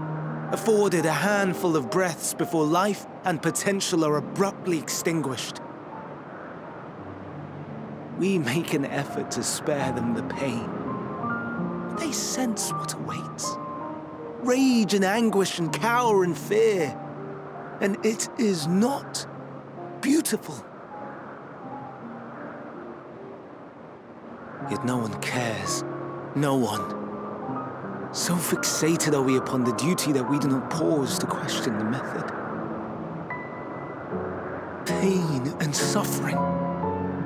afforded a handful of breaths before life and potential are abruptly extinguished. We make an effort to spare them the pain. They sense what awaits. Rage and anguish and cower and fear. And it is not beautiful. Yet no one cares. No one. So fixated are we upon the duty that we do not pause to question the method. Pain and suffering,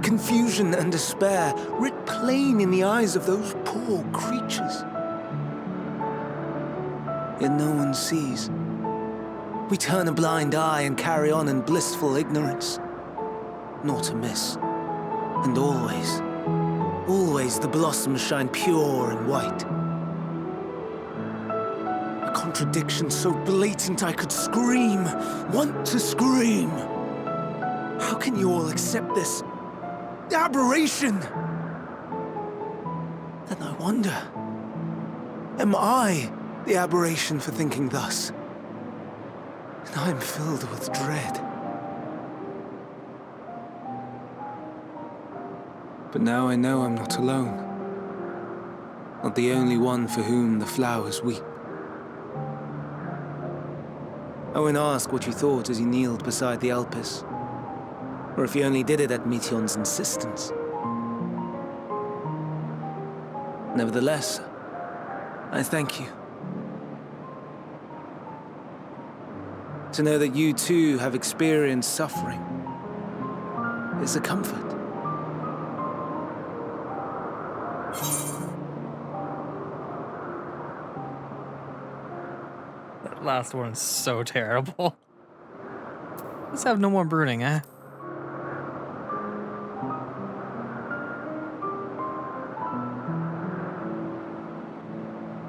confusion and despair, writ plain in the eyes of those poor creatures. Yet no one sees. We turn a blind eye and carry on in blissful ignorance. Not amiss. And always, always the blossoms shine pure and white. A contradiction so blatant I could scream, want to scream. How can you all accept this aberration? Then I wonder, am I the aberration for thinking thus? And I am filled with dread. But now I know I'm not alone. Not the only one for whom the flowers weep. I won't ask what you thought as you kneeled beside the Alpes, or if you only did it at Meteon's insistence. Nevertheless, I thank you. To know that you too have experienced suffering is a comfort. That last one's so terrible. Let's have no more brooding, eh?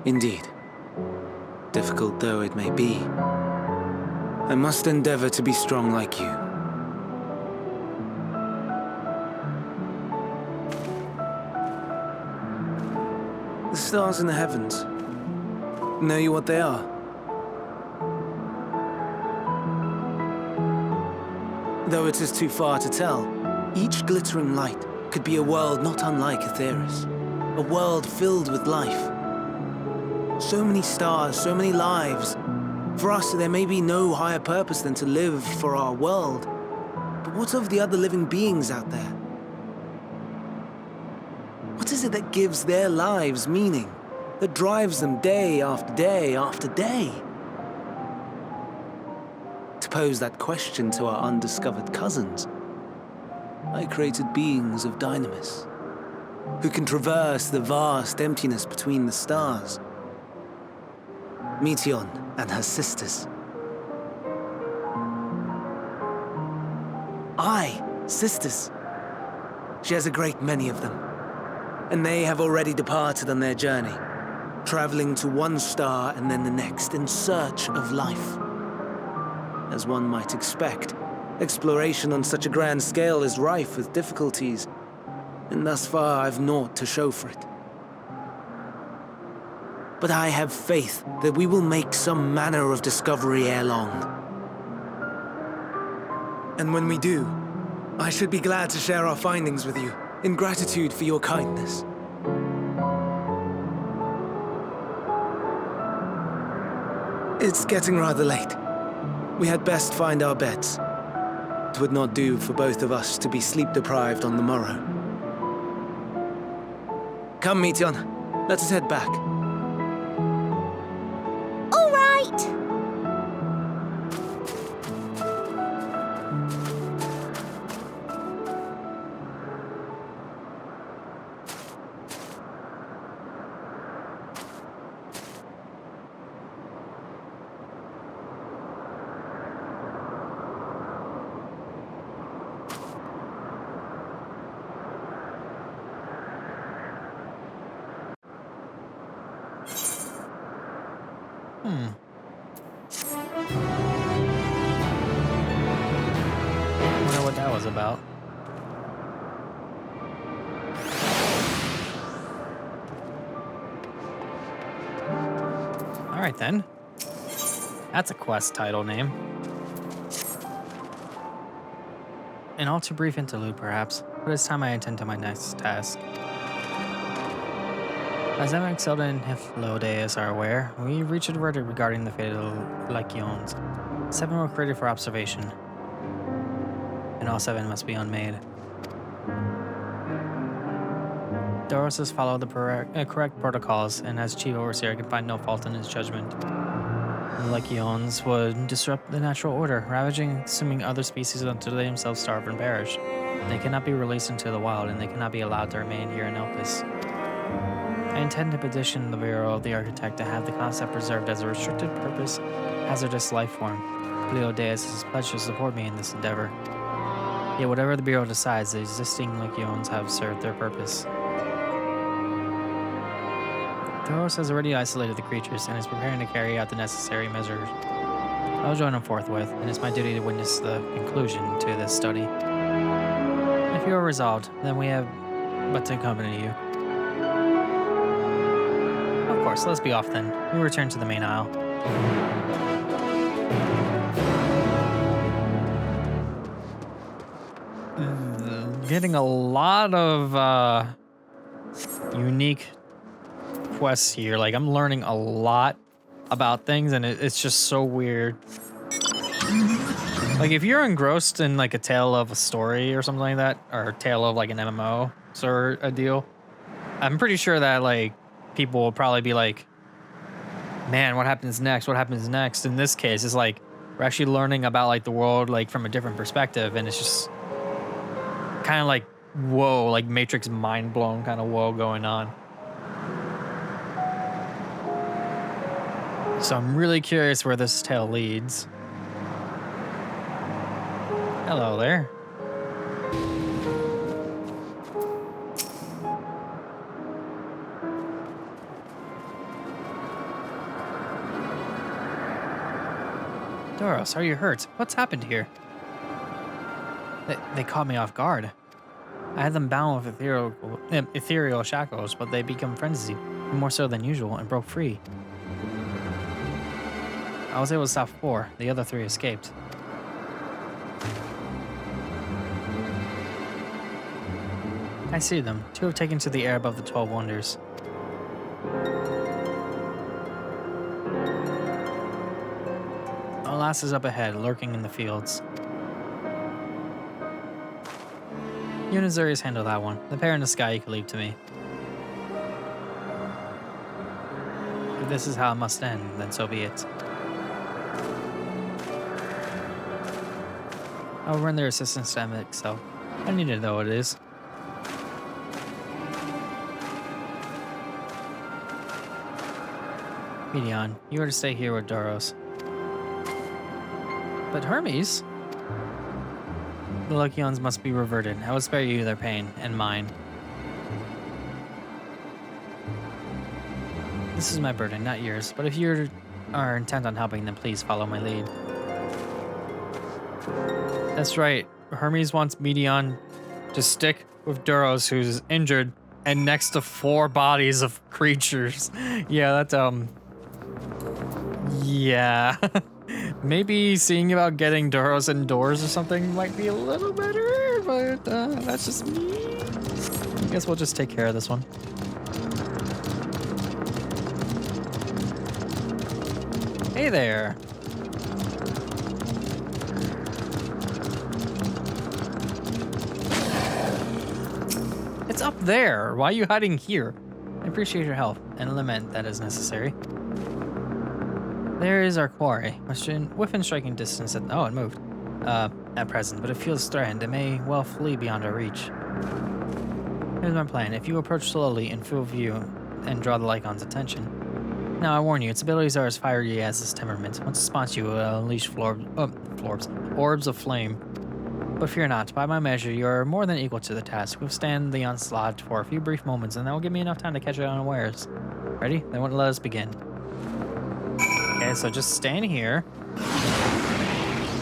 Indeed. Difficult though it may be, I must endeavor to be strong like you. The stars in the heavens. Know you what they are? Though it is too far to tell, each glittering light could be a world not unlike Aetheris. A world filled with life. So many stars, so many lives. For us, there may be no higher purpose than to live for our world. But what of the other living beings out there? What is it that gives their lives meaning? That drives them day after day after day? To pose that question to our undiscovered cousins, I created beings of dynamis, who can traverse the vast emptiness between the stars. Meteon and her sisters. Aye, sisters. She has a great many of them, and they have already departed on their journey, traveling to one star and then the next in search of life. As one might expect, exploration on such a grand scale is rife with difficulties, and thus far I've naught to show for it. But I have faith that we will make some manner of discovery ere long. And when we do, I should be glad to share our findings with you, in gratitude for your kindness. It's getting rather late. We had best find our beds. It would not do for both of us to be sleep-deprived on the morrow. Come, Meteon. Let us head back. All right! Wonder what that was about. Alright then. That's a quest title name. An all too brief interlude, perhaps, but it's time I attend to my next task. As Zelda and Hiflodeus are aware, we reached a verdict regarding the fate of the Lycaons. 7 were created for observation, and all 7 must be unmade. Doros has followed the correct protocols, and as Chief Overseer, I can find no fault in his judgment. The Lycaons would disrupt the natural order, ravaging and consuming other species until they themselves starve and perish. They cannot be released into the wild, and they cannot be allowed to remain here in Elpis. I intend to petition the Bureau of the Architect to have the concept preserved as a restricted purpose, hazardous life form. Hiflodeus has pledged to support me in this endeavor. Yet whatever the Bureau decides, the existing Lycaons have served their purpose. Doros has already isolated the creatures and is preparing to carry out the necessary measures. I'll join him forthwith, and it's my duty to witness the conclusion to this study. If you are resolved, then we have but to accompany you. Of course, let's be off then. We return to the main aisle. Getting a lot of unique quests here. Like, I'm learning a lot about things, and it's just so weird. Like, if you're engrossed in like a tale of a story or something like that, or a tale of like an MMO sort of a deal, I'm pretty sure that like people will probably be like, man, what happens next? What happens next? In this case, it's like we're actually learning about like the world like from a different perspective, and it's just kind of like whoa, like Matrix mind blown kind of whoa going on. So I'm really curious where this tale leads. Hello there. Doros, are you hurt? What's happened here? They caught me off guard. I had them bound with ethereal shackles, but they became frenzied, more so than usual, and broke free. I was able to stop 4. The other 3 escaped. I see them. 2 have taken to the air above the 12 wonders. The last is up ahead, lurking in the fields. You and Azurius handle that one. The pair in the sky you can leave to me. If this is how it must end, then so be it. I'll run their assistance to MXL. I need to know what it is. Meteon, you are to stay here with Doros. But Hermes? The Lycaons must be reverted. I will spare you their pain, and mine. This is my burden, not yours, but if you are intent on helping, then please follow my lead. That's right. Hermes wants Meteon to stick with Doros, who's injured, and next to 4 bodies of creatures. Yeah, that's, yeah. Maybe seeing about getting Doros indoors or something might be a little better, but that's just me. I guess we'll just take care of this one. Hey there. It's up there. Why are you hiding here? I appreciate your help and lament that is necessary. There is our quarry, within striking distance at it moved. At present, but it feels threatened. It may well flee beyond our reach. Here's my plan. If you approach slowly in full view and draw the Lycon's attention. Now I warn you, its abilities are as fiery as its temperament. Once it spots you, it will unleash orbs of flame. But fear not, by my measure, you are more than equal to the task. Withstand the onslaught for a few brief moments, and that will give me enough time to catch it unawares. Ready? Then let us begin. Okay, so just stand here.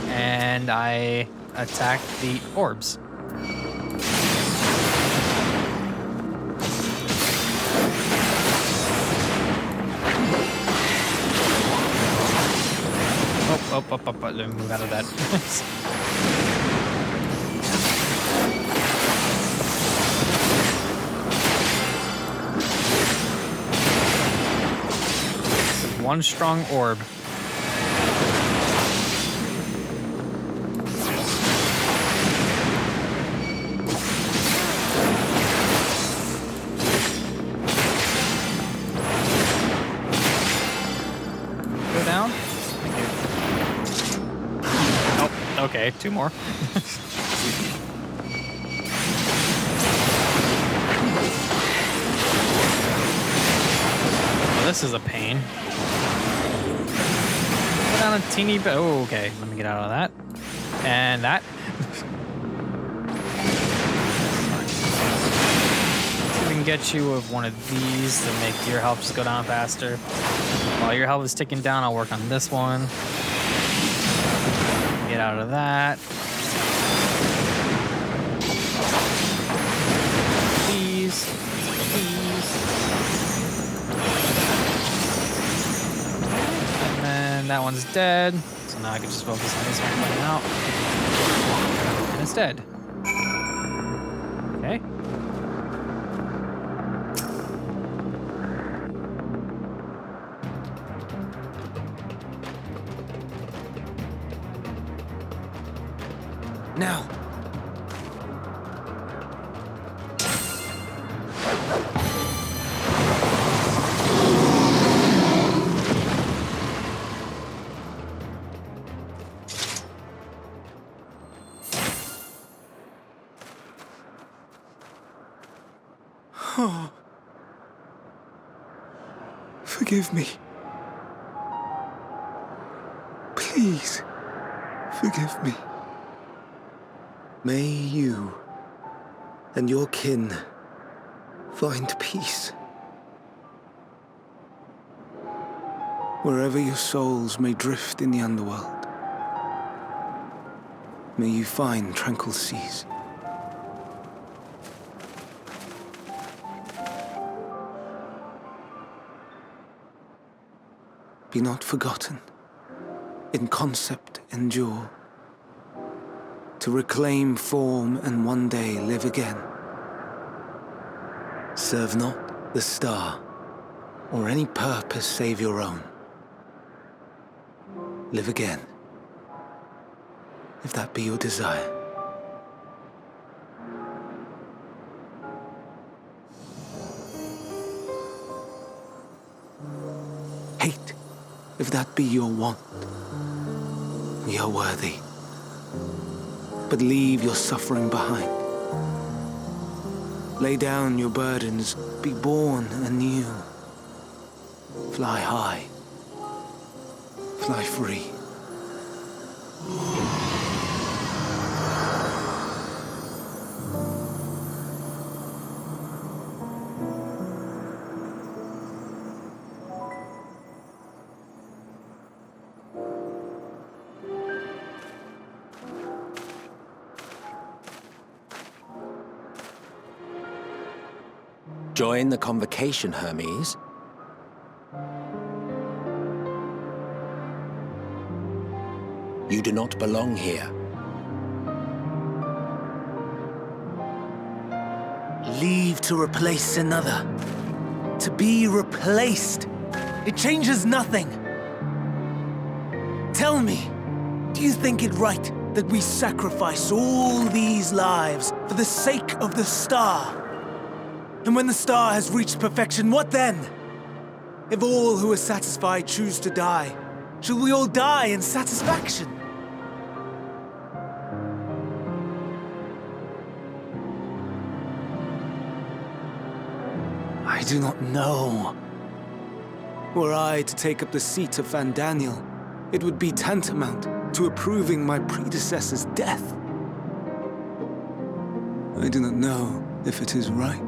And I attack the orbs. Oh, let me move out of that. One strong orb. Go down. Thank you. Oh, okay, two more. Well, this is a pain. Down a teeny bit. Oh, okay. Let me get out of that. And that. See if we can get you with one of these to make your health just go down faster. While your health is ticking down, I'll work on this one. Get out of that. These. That one's dead, so now I can just focus on this one right now. And it's dead. Okay. Now. Oh. Forgive me. Please, forgive me. May you and your kin find peace. Wherever your souls may drift in the underworld, may you find tranquil seas. Be not forgotten, in concept endure, to reclaim form and one day live again. Serve not the star, or any purpose save your own. Live again, if that be your desire. Hate, if that be your want. We are worthy. But leave your suffering behind. Lay down your burdens, be born anew. Fly high, fly free. Join the convocation, Hermes. You do not belong here. Leave to replace another. To be replaced. It changes nothing. Tell me, do you think it right that we sacrifice all these lives for the sake of the star? And when the star has reached perfection, what then? If all who are satisfied choose to die, shall we all die in satisfaction? I do not know. Were I to take up the seat of Van Daniel, it would be tantamount to approving my predecessor's death. I do not know if it is right.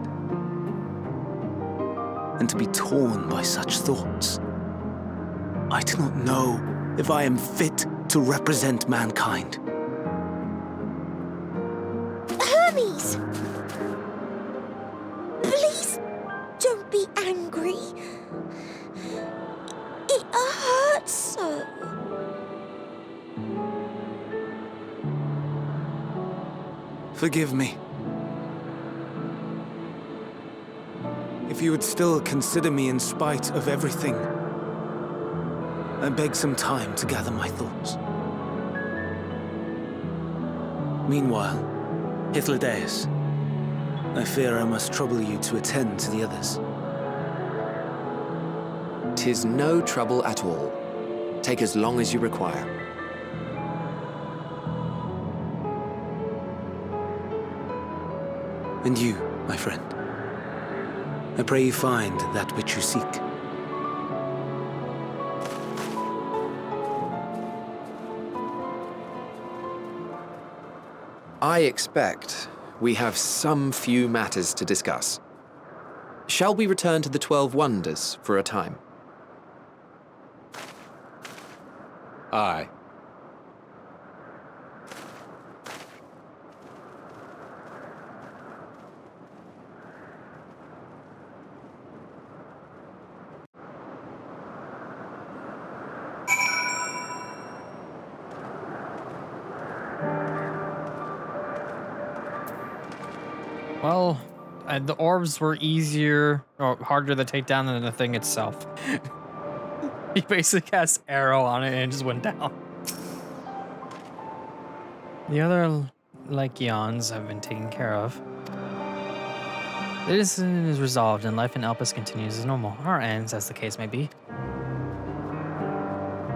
And to be torn by such thoughts, I do not know if I am fit to represent mankind. Hermes! Please don't be angry. It hurts so. Forgive me. If you would still consider me in spite of everything, I beg some time to gather my thoughts. Meanwhile, Hythlodaeus, I fear I must trouble you to attend to the others. 'Tis no trouble at all. Take as long as you require. And you, my friend, I pray you find that which you seek. I expect we have some few matters to discuss. Shall we return to the 12 Wonders for a time? Aye. Well, the orbs were easier or harder to take down than the thing itself. He basically cast arrow on it and it just went down. The other Lycaons have been taken care of. The incident is resolved and life in Elpis continues as normal, or ends as the case may be.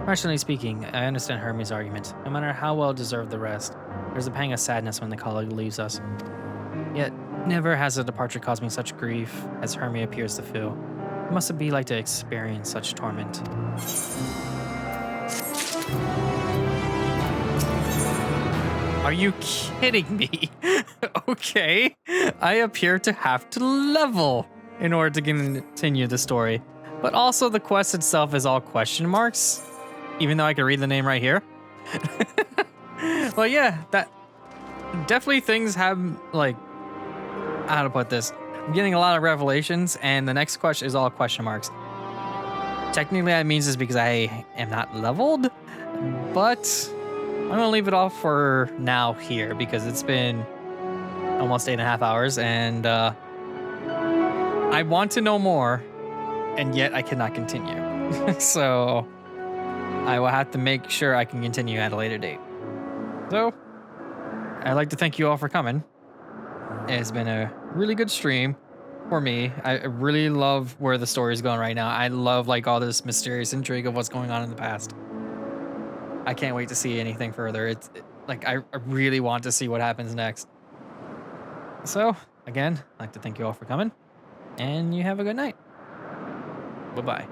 Rationally speaking, I understand Hermes' argument. No matter how well deserved the rest, there's a pang of sadness when the colleague leaves us. Yet, never has a departure caused me such grief as Hermes appears to feel. What must it be like to experience such torment? Are you kidding me? Okay, I appear to have to level in order to continue the story. But also the quest itself is all question marks, even though I can read the name right here. Well, yeah, that definitely things have, like, how to put this. I'm getting a lot of revelations, and the next question is all question marks. Technically, that means it's because I am not leveled, but I'm gonna leave it off for now here because it's been almost 8.5 hours, and I want to know more, and yet I cannot continue. So I will have to make sure I can continue at a later date. So I'd like to thank you all for coming. It's been a really good stream for me. I really love where the story is going right now. I love like all this mysterious intrigue of what's going on in the past. I can't wait to see anything further. I really want to see what happens next. So again, I'd like to thank you all for coming, and you have a good night. Bye-bye.